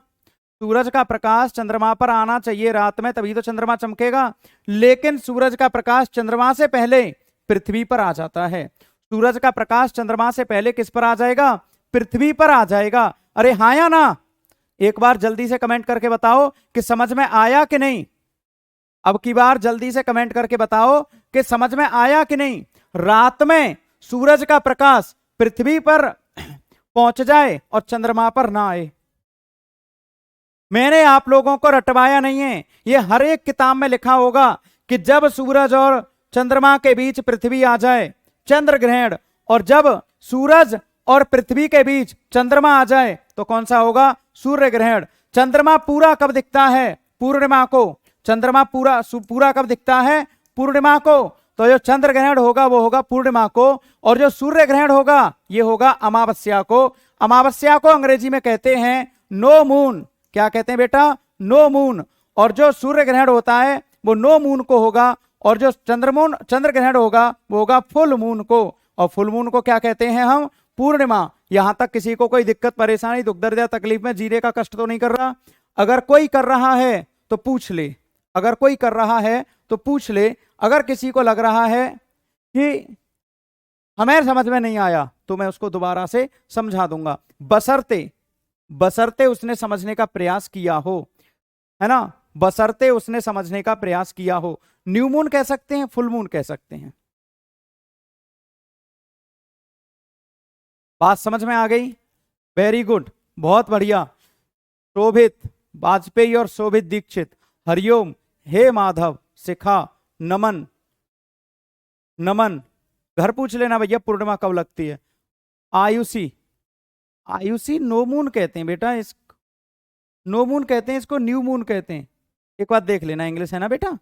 सूरज का प्रकाश चंद्रमा पर आना चाहिए रात में तभी तो चंद्रमा चमकेगा। लेकिन सूरज का प्रकाश चंद्रमा से पहले पृथ्वी पर आ जाता है। सूरज का प्रकाश चंद्रमा से पहले किस पर आ जाएगा? पृथ्वी पर आ जाएगा। अरे हाँ या ना? एक बार जल्दी से कमेंट करके बताओ कि समझ में आया कि नहीं। अब की बार जल्दी से कमेंट करके बताओ कि समझ में आया कि नहीं। रात में सूरज का प्रकाश पृथ्वी पर पहुंच जाए और चंद्रमा पर ना आए। मैंने आप लोगों को रटवाया नहीं है, ये हर एक किताब में लिखा होगा कि जब सूरज और चंद्रमा के बीच पृथ्वी आ जाए चंद्र ग्रहण, और जब सूरज और पृथ्वी के बीच चंद्रमा आ जाए तो कौन सा होगा? सूर्य ग्रहण। चंद्रमा पूरा कब दिखता है? पूर्णिमा को। चंद्रमा पूरा कब दिखता है? पूर्णिमा को। तो जो चंद्र ग्रहण होगा वो होगा पूर्णिमा को, और जो सूर्य ग्रहण होगा ये होगा अमावस्या को। अमावस्या को अंग्रेजी में कहते हैं नो मून। क्या कहते हैं बेटा? No moon. और जो सूर्य ग्रहण होता है वो नो मून को होगा, और जो चंद्र ग्रहण होगा वो होगा फुल मून को। और फुल मून को क्या कहते हैं हम? पूर्णिमा। यहां तक किसी को कोई दिक्कत परेशानी दुख दर्द या तकलीफ में जीने का कष्ट तो नहीं कर रहा? अगर कोई कर रहा है तो पूछ ले, अगर कोई कर रहा है तो पूछ ले। अगर किसी को लग रहा है कि हमें समझ में नहीं आया तो मैं उसको दोबारा से समझा दूंगा, बशर्ते उसने समझने का प्रयास किया हो, है ना? बशर्ते उसने समझने का प्रयास किया हो। न्यू मून कह सकते हैं, फुल मून कह सकते हैं। बात समझ में आ गई? वेरी गुड, बहुत बढ़िया। शोभित वाजपेयी और शोभित दीक्षित, हरिओम, हे माधव, शिखा, नमन नमन। घर पूछ लेना भैया पूर्णिमा कब लगती है। आयुषी, आयुषी नो मून कहते हैं बेटा, इस नो मून कहते हैं, इसको न्यू मून कहते हैं। एक बार देख लेना, इंग्लिश है ना बेटा,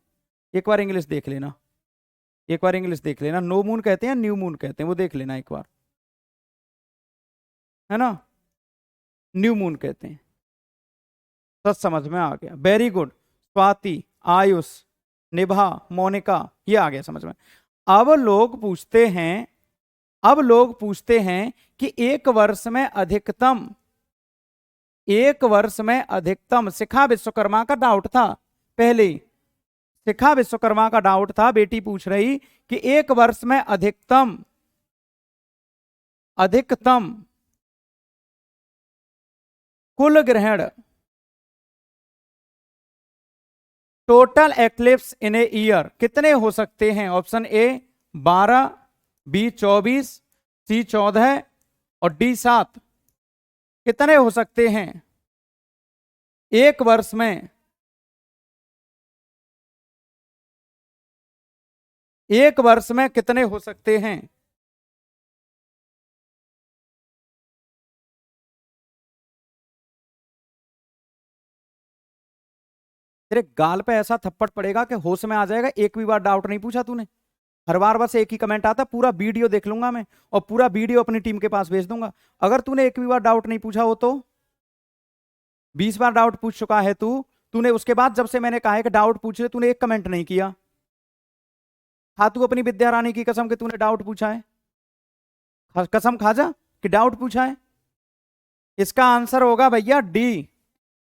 एक बार इंग्लिश देख लेना, एक बार इंग्लिश देख लेना। नो मून कहते हैं न्यू मून कहते हैं, वो देख लेना एक बार, है ना? न्यू मून कहते हैं। सब समझ में आ गया, वेरी गुड। स्वाति, आयुष, निभा, मोनिका, ये आ गया समझ में। अब लोग पूछते हैं कि एक वर्ष में अधिकतम शिखा विश्वकर्मा का डाउट था पहले, शिखा विश्वकर्मा का डाउट था। बेटी पूछ रही कि एक वर्ष में अधिकतम कुल ग्रहण, total eclipse in a year कितने हो सकते हैं? ऑप्शन ए 12, बी 24, सी 14 और डी 7। कितने हो सकते हैं एक वर्ष में? एक वर्ष में कितने हो सकते हैं? तेरे गाल पे ऐसा थप्पड़ पड़ेगा कि होश में आ जाएगा। एक भी बार डाउट नहीं पूछा तूने, हर बार बस एक ही कमेंट आता। पूरा वीडियो देख लूंगा मैं और पूरा वीडियो अपनी टीम के पास भेज दूंगा। अगर तूने एक भी बार डाउट नहीं पूछा हो तो 20 बार डाउट पूछ चुका है तूने उसके बाद जब से मैंने कहा है कि डाउट पूछ ले, तूने एक कमेंट नहीं किया। खा तू अपनी विद्या रानी की कसम कि तूने डाउट पूछा है, कसम खा जा कि डाउट पूछा है। इसका आंसर होगा भैया डी।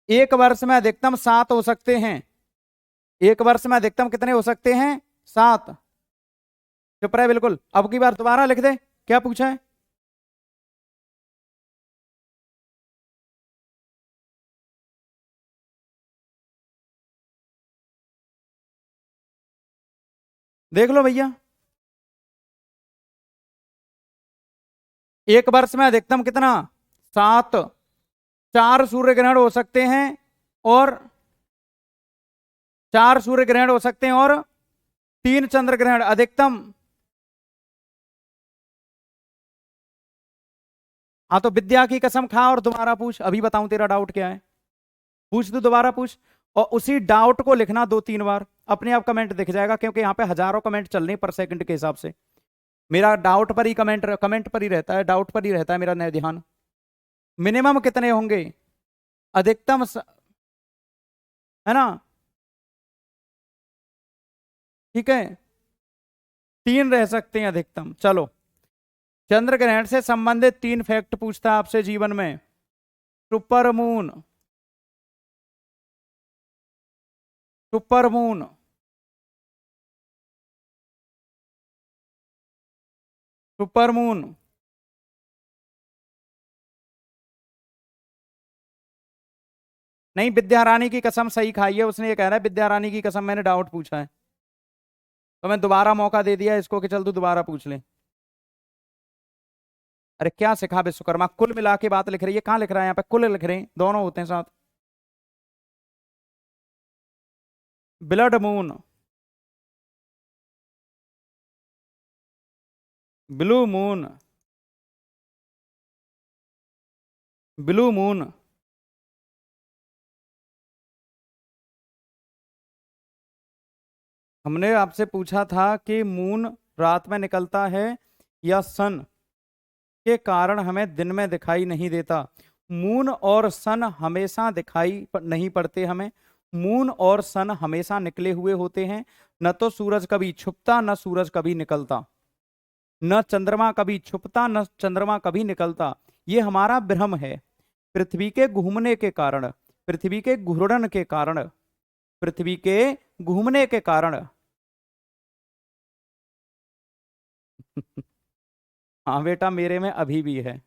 एक वर्ष में अधिकतम 7 हो सकते हैं। एक वर्ष में अधिकतम कितने हो सकते हैं? 7। चुप रहे बिल्कुल। अब की बार दोबारा लिख दे क्या पूछा है। देख लो भैया, एक वर्ष में अधिकतम कितना? 7। 4 सूर्य ग्रहण हो सकते हैं और 4 सूर्य ग्रहण हो सकते हैं और 3 चंद्र ग्रहण अधिकतम। हाँ तो विद्या की कसम खा और दोबारा पूछ, अभी बताऊं तेरा डाउट क्या है। पूछ, तू दोबारा पूछ और उसी डाउट को लिखना 2-3 बार, अपने आप कमेंट दिख जाएगा क्योंकि यहाँ पे हजारों कमेंट चल रहे हैं पर सेकंड के हिसाब से। मेरा डाउट पर ही कमेंट पर ही रहता है, डाउट पर ही रहता है मेरा नया ध्यान। मिनिमम कितने होंगे? अधिकतम है ना? ठीक है, 3 रह सकते हैं अधिकतम। चलो, चंद्र ग्रहण से संबंधित 3 फैक्ट पूछता है आपसे जीवन में। Super moon, super moon, super moon. नहीं, विद्या रानी की कसम सही खाई है उसने, ये कह रहा है विद्या रानी की कसम, मैंने डाउट पूछा है तो मैं दोबारा मौका दे दिया इसको कि चल तू दोबारा पूछ ले। अरे क्या सिखा विश्वकर्मा, कुल मिला के बात लिख रही है, कहाँ लिख रहा है यहाँ पे, कुल लिख रहे हैं, दोनों होते हैं साथ। Blood moon, blue moon, blue moon. हमने आपसे पूछा था कि मून रात में निकलता है या सन के कारण हमें दिन में दिखाई नहीं देता। मून और सन हमेशा नहीं पड़ते हमें। मून और सन हमेशा निकले हुए होते हैं। न तो सूरज कभी छुपता, न सूरज कभी निकलता, न चंद्रमा कभी छुपता, न चंद्रमा कभी निकलता। ये हमारा भ्रम है। पृथ्वी के घूमने के कारण, पृथ्वी के घूर्णन के कारण, पृथ्वी के घूमने के कारण। हाँ बेटा, मेरे में अभी भी है।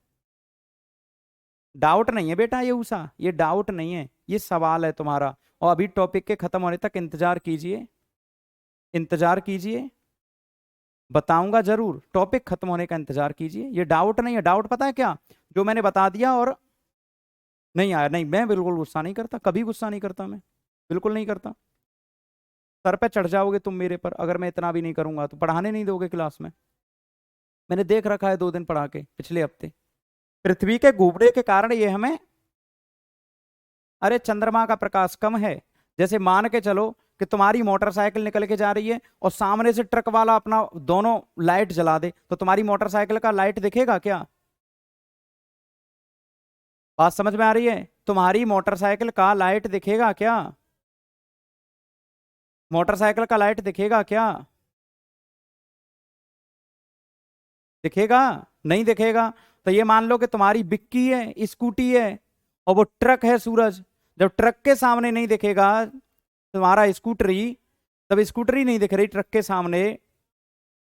डाउट नहीं है बेटा ये उषा, ये डाउट नहीं है, ये सवाल है तुम्हारा। और अभी टॉपिक के खत्म होने तक इंतजार कीजिए, इंतजार कीजिए, बताऊंगा जरूर। टॉपिक खत्म होने का इंतजार कीजिए। ये डाउट नहीं है। डाउट पता है क्या, जो मैंने बता दिया और नहीं आया। नहीं, मैं बिल्कुल गुस्सा नहीं करता, कभी गुस्सा नहीं करता मैं, बिल्कुल नहीं करता। सर पे चढ़ जाओगे तुम मेरे पर अगर मैं इतना भी नहीं करूंगा तो। पढ़ाने नहीं दोगे क्लास में, मैंने देख रखा है 2 दिन पढ़ा के पिछले हफ्ते। पृथ्वी के घूमने के कारण ये हमें, अरे चंद्रमा का प्रकाश कम है। जैसे मान के चलो कि तुम्हारी मोटरसाइकिल निकल के जा रही है और सामने से ट्रक वाला अपना दोनों लाइट जला दे, तो तुम्हारी मोटरसाइकिल का लाइट दिखेगा क्या? बात समझ में आ रही है? तुम्हारी मोटरसाइकिल का लाइट दिखेगा क्या? मोटरसाइकिल का लाइट दिखेगा क्या? दिखेगा? नहीं दिखेगा। तो ये मान लो कि तुम्हारी बिक्की है, स्कूटी है, और वो ट्रक है सूरज। जब ट्रक के सामने नहीं दिखेगा तुम्हारा स्कूटरी, तब स्कूटरी नहीं दिख रही ट्रक के सामने,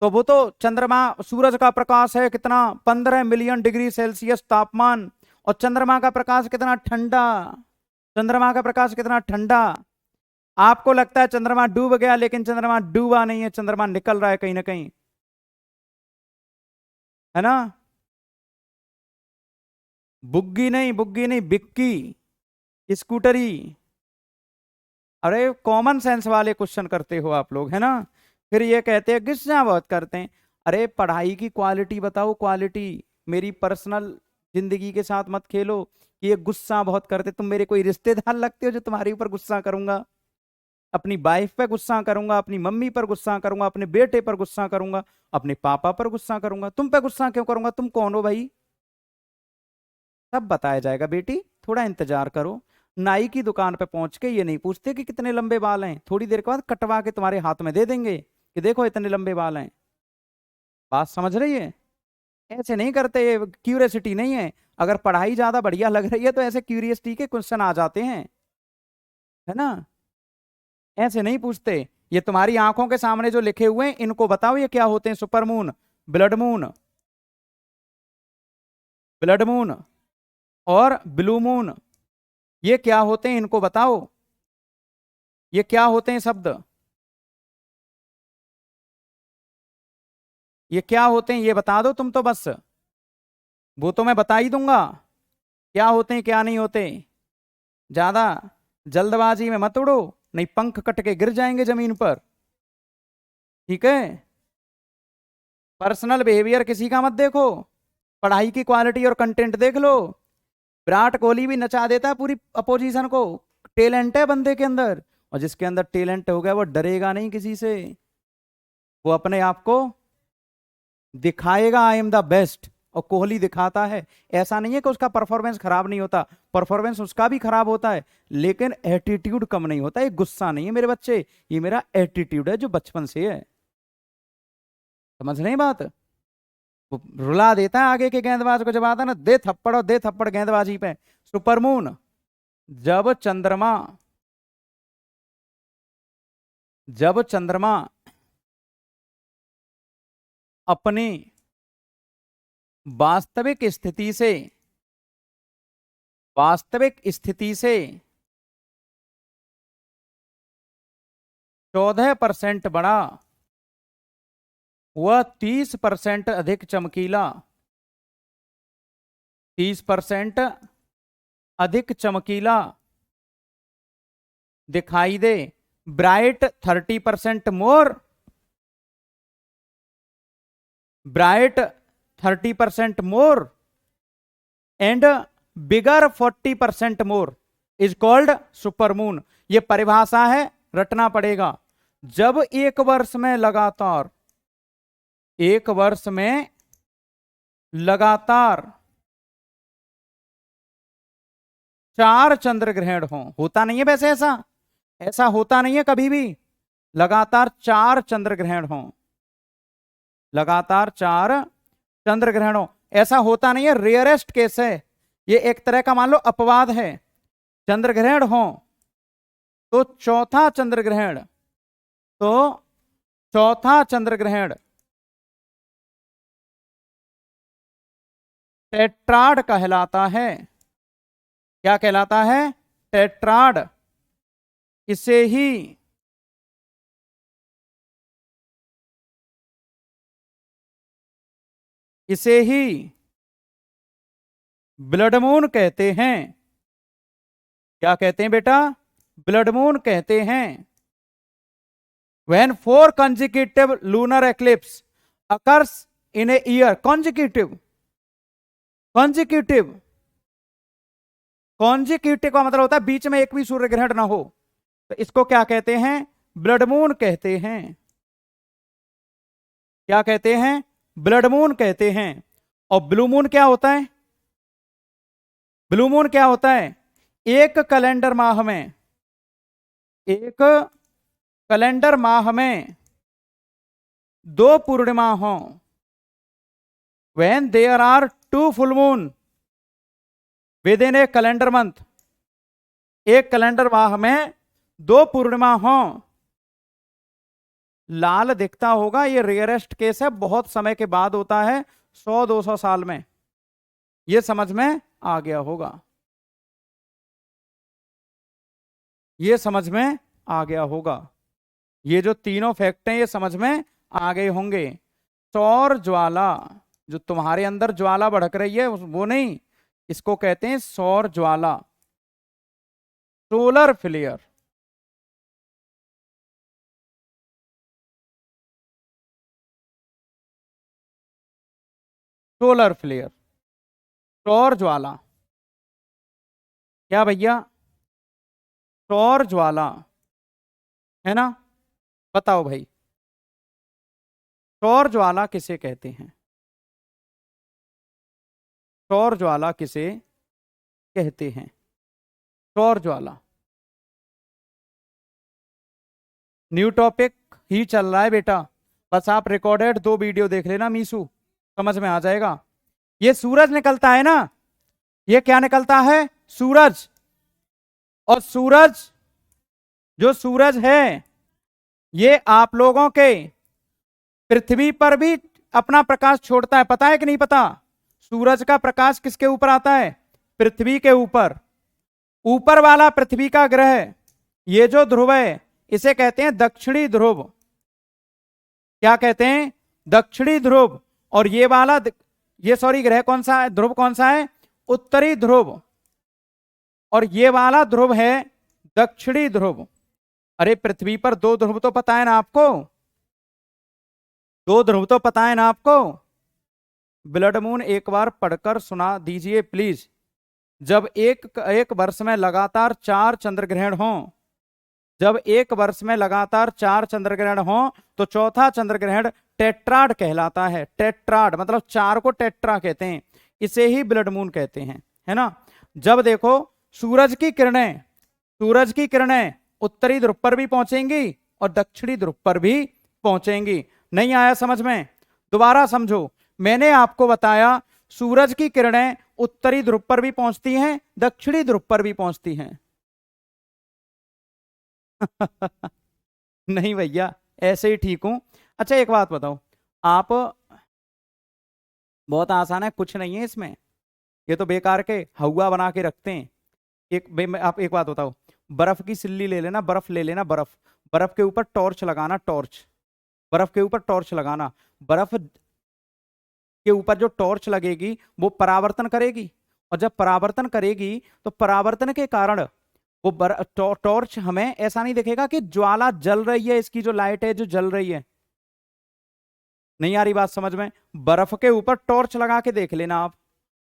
तो वो तो चंद्रमा, सूरज का प्रकाश है कितना, 15 मिलियन डिग्री सेल्सियस तापमान। और चंद्रमा का प्रकाश कितना ठंडा, चंद्रमा का प्रकाश कितना ठंडा। आपको लगता है चंद्रमा डूब गया, लेकिन चंद्रमा डूबा नहीं है, चंद्रमा निकल रहा है कहीं ना कहीं, है ना? बुग्गी नहीं, बुग्गी नहीं, बिक्की, स्कूटरी। अरे कॉमन सेंस वाले क्वेश्चन करते हो आप लोग, है ना? फिर ये कहते हैं गुस्सा बहुत करते हैं। अरे पढ़ाई की क्वालिटी बताओ, क्वालिटी। मेरी पर्सनल जिंदगी के साथ मत खेलो कि ये गुस्सा बहुत करते। तुम मेरे कोई रिश्तेदार लगते हो जो तुम्हारे ऊपर गुस्सा करूंगा? अपनी वाइफ पे गुस्सा करूंगा, अपनी मम्मी पर गुस्सा करूंगा, अपने बेटे पर गुस्सा करूंगा, अपने पापा पर गुस्सा करूंगा, तुम पे गुस्सा क्यों करूंगा? तुम कौन हो भाई? सब बताया जाएगा बेटी, थोड़ा इंतजार करो। नाई की दुकान पे पहुंच के ये नहीं पूछते कि कितने लंबे बाल हैं, थोड़ी देर के बाद कटवा के तुम्हारे हाथ में दे देंगे कि देखो इतने लंबे बाल हैं। बात समझ रही है? ऐसे नहीं करते, ये क्यूरियोसिटी नहीं है। अगर पढ़ाई ज्यादा बढ़िया लग रही है तो ऐसे क्यूरियोसिटी के क्वेश्चन आ जाते हैं, है ना? ऐसे नहीं पूछते। ये तुम्हारी आंखों के सामने जो लिखे हुए हैं इनको बताओ ये क्या होते हैं? Super moon, blood moon, blood moon और ब्लू मून, ये क्या होते हैं इनको बताओ। ये क्या होते हैं शब्द? ये क्या होते हैं ये बता दो तुम तो बस। वो तो मैं बता ही दूंगा क्या होते हैं क्या नहीं होते। ज्यादा जल्दबाजी में मत उड़ो, नहीं पंख कट के गिर जाएंगे जमीन पर। ठीक है? पर्सनल बिहेवियर किसी का मत देखो, पढ़ाई की क्वालिटी और कंटेंट देख लो। विराट कोहली भी नचा देता है पूरी अपोजिशन को। टैलेंट है बंदे के अंदर, और जिसके अंदर टैलेंट हो गया वो डरेगा नहीं किसी से। वो अपने आप को दिखाएगा, आई एम द बेस्ट। और कोहली दिखाता है। ऐसा नहीं है कि उसका परफॉर्मेंस खराब नहीं होता, परफॉर्मेंस उसका भी खराब होता है, लेकिन एटीट्यूड कम नहीं होता। ये गुस्सा नहीं है मेरे बच्चे, ये मेरा एटीट्यूड है जो बचपन से है। समझ नहीं बात? वो रुला देता है आगे के गेंदबाज को, जब आता है ना दे थप्पड़ और दे थप्पड़ गेंदबाजी पे। सुपरमून, जब चंद्रमा अपनी वास्तविक स्थिति से 14% बड़ा, वह 30% अधिक चमकीला, 30% अधिक चमकीला दिखाई दे। Bright 30% more, bright 30% more and bigger 40% more is called supermoon. ये परिभाषा है, रटना पड़ेगा। जब एक वर्ष में लगातार 4 चंद्र ग्रहण होता नहीं है वैसे, ऐसा होता नहीं है कभी भी। लगातार 4 चंद्र ग्रहण लगातार 4 चंद्र ग्रहण ऐसा होता नहीं है, रेयरेस्ट केस है ये। एक तरह का मान लो अपवाद है। चंद्र ग्रहण तो चौथा चंद्र ग्रहण टेट्राड कहलाता है। क्या कहलाता है? टेट्राड। इसे ही ब्लड मून कहते हैं। क्या कहते हैं बेटा? ब्लड मून कहते हैं। When 4 consecutive lunar eclipse occurs in a year, consecutive का मतलब होता है बीच में एक भी सूर्य ग्रहण ना हो, तो इसको क्या कहते हैं? ब्लड मून कहते हैं। क्या कहते हैं? ब्लड मून कहते हैं। और ब्लू मून क्या होता है? ब्लू मून क्या होता है? एक कैलेंडर माह में 2 पूर्णिमा हो। When there are 2 full moon within a calendar month, एक कैलेंडर माह में 2 पूर्णिमा हो। लाल दिखता होगा, ये रेयरेस्ट केस है, बहुत समय के बाद होता है, 100-200 साल में। ये समझ में आ गया होगा, ये समझ में आ गया होगा। ये जो तीनों फैक्ट हैं ये समझ में आ गए होंगे। सौर ज्वाला, जो तुम्हारे अंदर ज्वाला भड़क रही है वो नहीं, इसको कहते हैं सौर ज्वाला, सोलर फ्लेयर। सोलर फ्लेयर, सौर ज्वाला। क्या भैया? सौर ज्वाला है ना? बताओ भाई, सौर ज्वाला किसे कहते हैं? सौर ज्वाला किसे कहते हैं? सौर ज्वाला। न्यू टॉपिक ही चल रहा है बेटा, बस आप रिकॉर्डेड 2 वीडियो देख लेना मीसू, समझ में आ जाएगा। ये सूरज निकलता है ना, ये क्या निकलता है? सूरज। और सूरज, जो सूरज है ये आप लोगों के पृथ्वी पर भी अपना प्रकाश छोड़ता है, पता है कि नहीं पता? सूरज का प्रकाश किसके ऊपर आता है? पृथ्वी के ऊपर। ऊपर वाला पृथ्वी का ग्रह, ये जो ध्रुव है इसे कहते हैं दक्षिणी ध्रुव। क्या कहते हैं? दक्षिणी ध्रुव। और ये वाला ग्रह कौन सा है? ध्रुव कौन सा है? उत्तरी ध्रुव। और ये वाला ध्रुव है दक्षिणी ध्रुव। अरे पृथ्वी पर 2 ध्रुव तो पता है ना आपको? 2 ध्रुव तो पता है ना आपको? ब्लड मून एक बार पढ़कर सुना दीजिए प्लीज। जब एक वर्ष में लगातार 4 चंद्र ग्रहण हो, जब एक वर्ष में लगातार 4 चंद्र ग्रहण हो तो चौथा चंद्र ग्रहण टेट्राड कहलाता है। टेट्राड मतलब 4 को टेट्रा कहते हैं, इसे ही ब्लड मून कहते हैं, है ना? जब देखो सूरज की किरणें उत्तरी ध्रुव पर भी पहुंचेंगी और दक्षिणी ध्रुव पर भी पहुंचेंगी। नहीं आया समझ में? दोबारा समझो, मैंने आपको बताया सूरज की किरणें उत्तरी ध्रुव पर भी पहुंचती हैं, दक्षिणी ध्रुव पर भी पहुंचती हैं। नहीं भैया, ऐसे ही ठीक हूं। अच्छा एक बात बताओ, आप, बहुत आसान है, कुछ नहीं है इसमें, ये तो बेकार के हवा बना के रखते हैं। आप एक बात बताओ, बर्फ की सिल्ली ले लेना, बर्फ ले लेना, बर्फ, बर्फ के ऊपर टॉर्च लगाना, टॉर्च, बर्फ के ऊपर टॉर्च लगाना, बर्फ के ऊपर जो टॉर्च लगेगी वो परावर्तन करेगी, और जब परावर्तन करेगी तो परावर्तन के कारण वो टॉर्च हमें ऐसा नहीं दिखेगा कि ज्वाला जल रही है, इसकी जो लाइट है जो जल रही है। नहीं आ रही बात समझ में? बर्फ के ऊपर टॉर्च लगा के देख लेना आप,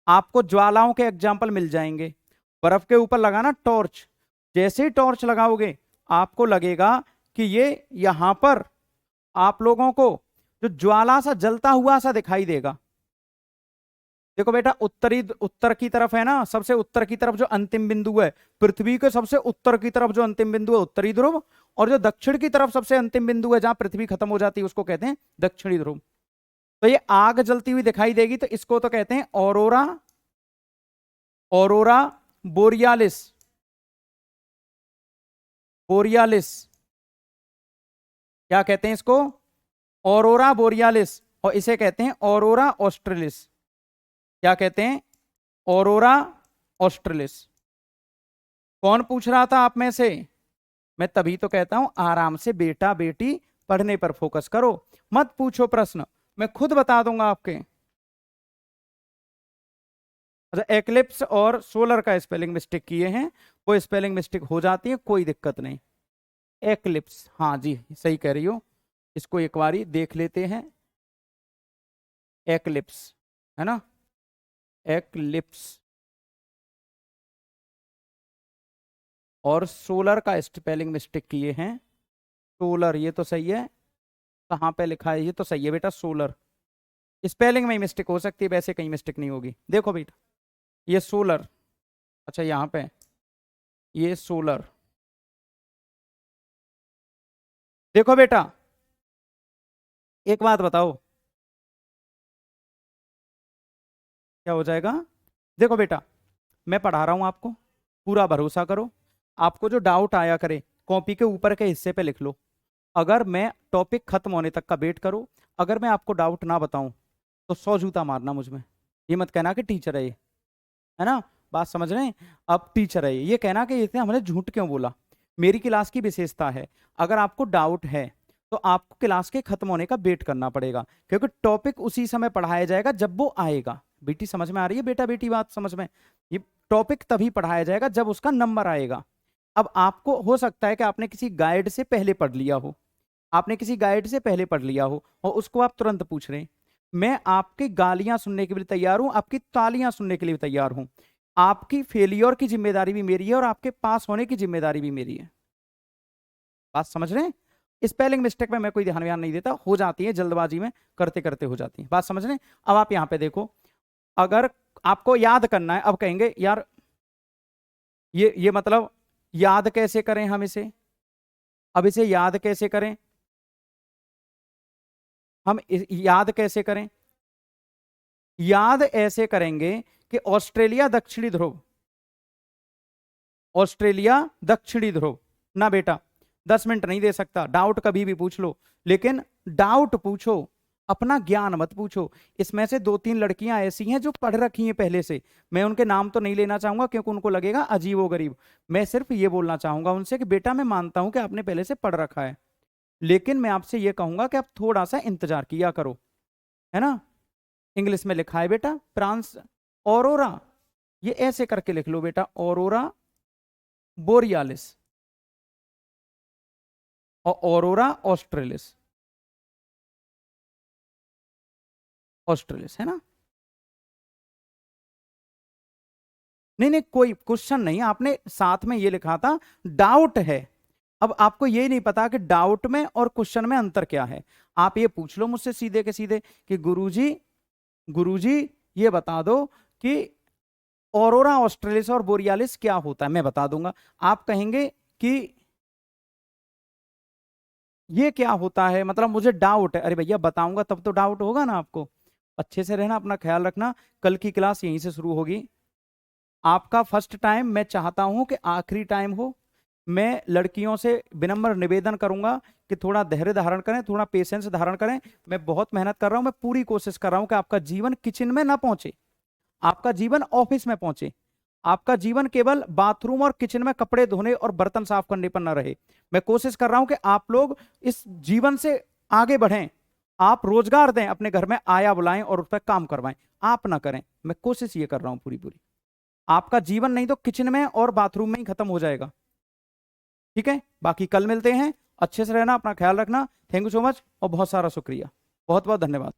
आपको ज्वालाओं के एग्जाम्पल मिल जाएंगे। बर्फ के ऊपर लगाना टॉर्च, जैसे ही टॉर्च लगाओगे आपको लगेगा कि ये यहां पर आप लोगों को जो ज्वाला सा जलता हुआ सा दिखाई देगा। देखो बेटा, उत्तर की तरफ है ना, सबसे उत्तर की तरफ जो अंतिम बिंदु है, पृथ्वी के सबसे उत्तर की तरफ जो अंतिम बिंदु है उत्तरी ध्रुव, और जो दक्षिण की तरफ सबसे अंतिम बिंदु है जहां पृथ्वी खत्म हो जाती है उसको कहते हैं दक्षिणी ध्रुव। तो ये आग जलती हुई दिखाई देगी तो इसको तो कहते हैं ऑरोरा, ऑरोरा बोरियालिस, बोरियालिस, क्या कहते हैं इसको? ऑरोरा बोरियालिस, और इसे कहते हैं ऑरोरा ऑस्ट्रेलिस। क्या कहते हैं? Aurora australis. कौन पूछ रहा था आप में से? मैं तभी तो कहता हूं आराम से बेटा बेटी पढ़ने पर फोकस करो, मत पूछो प्रश्न, मैं खुद बता दूंगा आपके। अच्छा, एक्लिप्स और सोलर का स्पेलिंग मिस्टेक किए हैं, कोई स्पेलिंग मिस्टेक हो जाती है, कोई दिक्कत नहीं। एक्लिप्स, हाँ जी सही कह रही हो, इसको एक बारी देख लेते हैं। एक्लिप्स है ना, एक्लिप्स, और सोलर का स्पेलिंग मिस्टेक किए हैं। सोलर ये तो सही है, कहाँ पे लिखा है? ये तो सही है बेटा, सोलर। स्पेलिंग में ही मिस्टेक हो सकती है, वैसे कहीं मिस्टेक नहीं होगी। देखो बेटा, ये सोलर, अच्छा यहाँ पे ये सोलर, देखो बेटा एक बात बताओ, क्या हो जाएगा? देखो बेटा, मैं पढ़ा रहा हूं आपको, पूरा भरोसा करो, आपको जो डाउट आया करे कॉपी के ऊपर के हिस्से पे लिख लो। अगर मैं टॉपिक खत्म होने तक का वेट करो, अगर मैं आपको डाउट ना बताऊं तो 100 जूता मारना मुझ में। ये मत कहना कि टीचर है ये, है ना, बात समझ रहे हैं? अब टीचर है ये कहना कि इसने हमने झूठ क्यों बोला। मेरी क्लास की विशेषता है, अगर आपको डाउट है तो आपको क्लास के खत्म होने का वेट करना पड़ेगा, क्योंकि टॉपिक उसी समय पढ़ाया जाएगा जब वो आएगा। बेटी समझ में आ रही है? बेटा बेटी बात समझ में? ये टॉपिक तभी पढ़ाया जाएगा जब उसका नंबर आएगा। अब आपको हो सकता है कि आपने किसी गाइड से पहले पढ़ लिया हो, आपने किसी गाइड से पहले पढ़ लिया हो और उसको आप तुरंत पूछ रहे हैं। मैं आपकी गालियां सुनने के लिए तैयार हूं, आपकी तालियां सुनने के लिए तैयार हूं। आपकी फेलियर की जिम्मेदारी भी मेरी है और आपके पास होने की जिम्मेदारी भी मेरी है। बात समझ रहे हैं? स्पेलिंग मिस्टेक में मैं कोई ध्यान व्यान नहीं देता, हो जाती है जल्दबाजी में, करते करते हो जाती है। बात समझ रहे हैं? अब आप यहां पे देखो, अगर आपको याद करना है, अब कहेंगे यार ये मतलब याद कैसे करें हम इसे? अब इसे याद कैसे करें? याद कैसे करें? याद ऐसे करेंगे कि ऑस्ट्रेलिया दक्षिणी ध्रुव, ऑस्ट्रेलिया दक्षिणी ध्रुव ना बेटा। 10 मिनट नहीं दे सकता, डाउट कभी भी पूछ लो, लेकिन डाउट पूछो, अपना ज्ञान मत पूछो। इसमें से 2-3 लड़कियां ऐसी हैं जो पढ़ रखी हैं पहले से, मैं उनके नाम तो नहीं लेना चाहूंगा क्योंकि उनको लगेगा अजीब गरीब। मैं सिर्फ ये बोलना चाहूंगा उनसे कि बेटा मैं मानता हूं कि आपने पहले से पढ़ रखा है, लेकिन मैं आपसे ये कहूंगा कि आप थोड़ा सा इंतजार किया करो, है ना। इंग्लिश में लिखा है बेटा फ्रांस ऑरोरा, ये ऐसे करके लिख लो बेटा, ऑरोरा बोरियालिस और ऑरोरा ऑस्ट्रेलिस, ऑस्ट्रेलिस है ना। नहीं नहीं कोई क्वेश्चन नहीं, आपने साथ में ये लिखा था डाउट है। अब आपको ये नहीं पता कि डाउट में और क्वेश्चन में अंतर क्या है। आप ये पूछ लो मुझसे सीधे के सीधे कि गुरुजी, गुरुजी ये बता दो कि ऑरोरा ऑस्ट्रेलिस और बोरियालिस क्या होता है, मैं बता दूंगा। आप कहेंगे कि ये क्या होता है, मतलब मुझे डाउट है। अरे भैया बताऊंगा तब तो डाउट होगा ना आपको। अच्छे से रहना, अपना ख्याल रखना। कल की क्लास यहीं से शुरू होगी। आपका फर्स्ट टाइम मैं चाहता हूं कि आखिरी टाइम हो। मैं लड़कियों से विनम्र निवेदन करूंगा कि थोड़ा धैर्य धारण करें, थोड़ा पेशेंस धारण करें। मैं बहुत मेहनत कर रहा हूं, मैं पूरी कोशिश कर रहा हूं कि आपका जीवन किचन में ना पहुंचे, आपका जीवन ऑफिस में पहुंचे, आपका जीवन केवल बाथरूम और किचन में कपड़े धोने और बर्तन साफ करने पर ना रहे। मैं कोशिश कर रहा हूं कि आप लोग इस जीवन से आगे बढ़ें। आप रोजगार दें, अपने घर में आया बुलाएं और उस पर काम करवाएं। आप ना करें, मैं कोशिश ये कर रहा हूं पूरी पूरी। आपका जीवन नहीं तो किचन में और बाथरूम में ही खत्म हो जाएगा। ठीक है, बाकी कल मिलते हैं। अच्छे से रहना, अपना ख्याल रखना। थैंक यू सो मच और बहुत सारा शुक्रिया, बहुत बहुत धन्यवाद।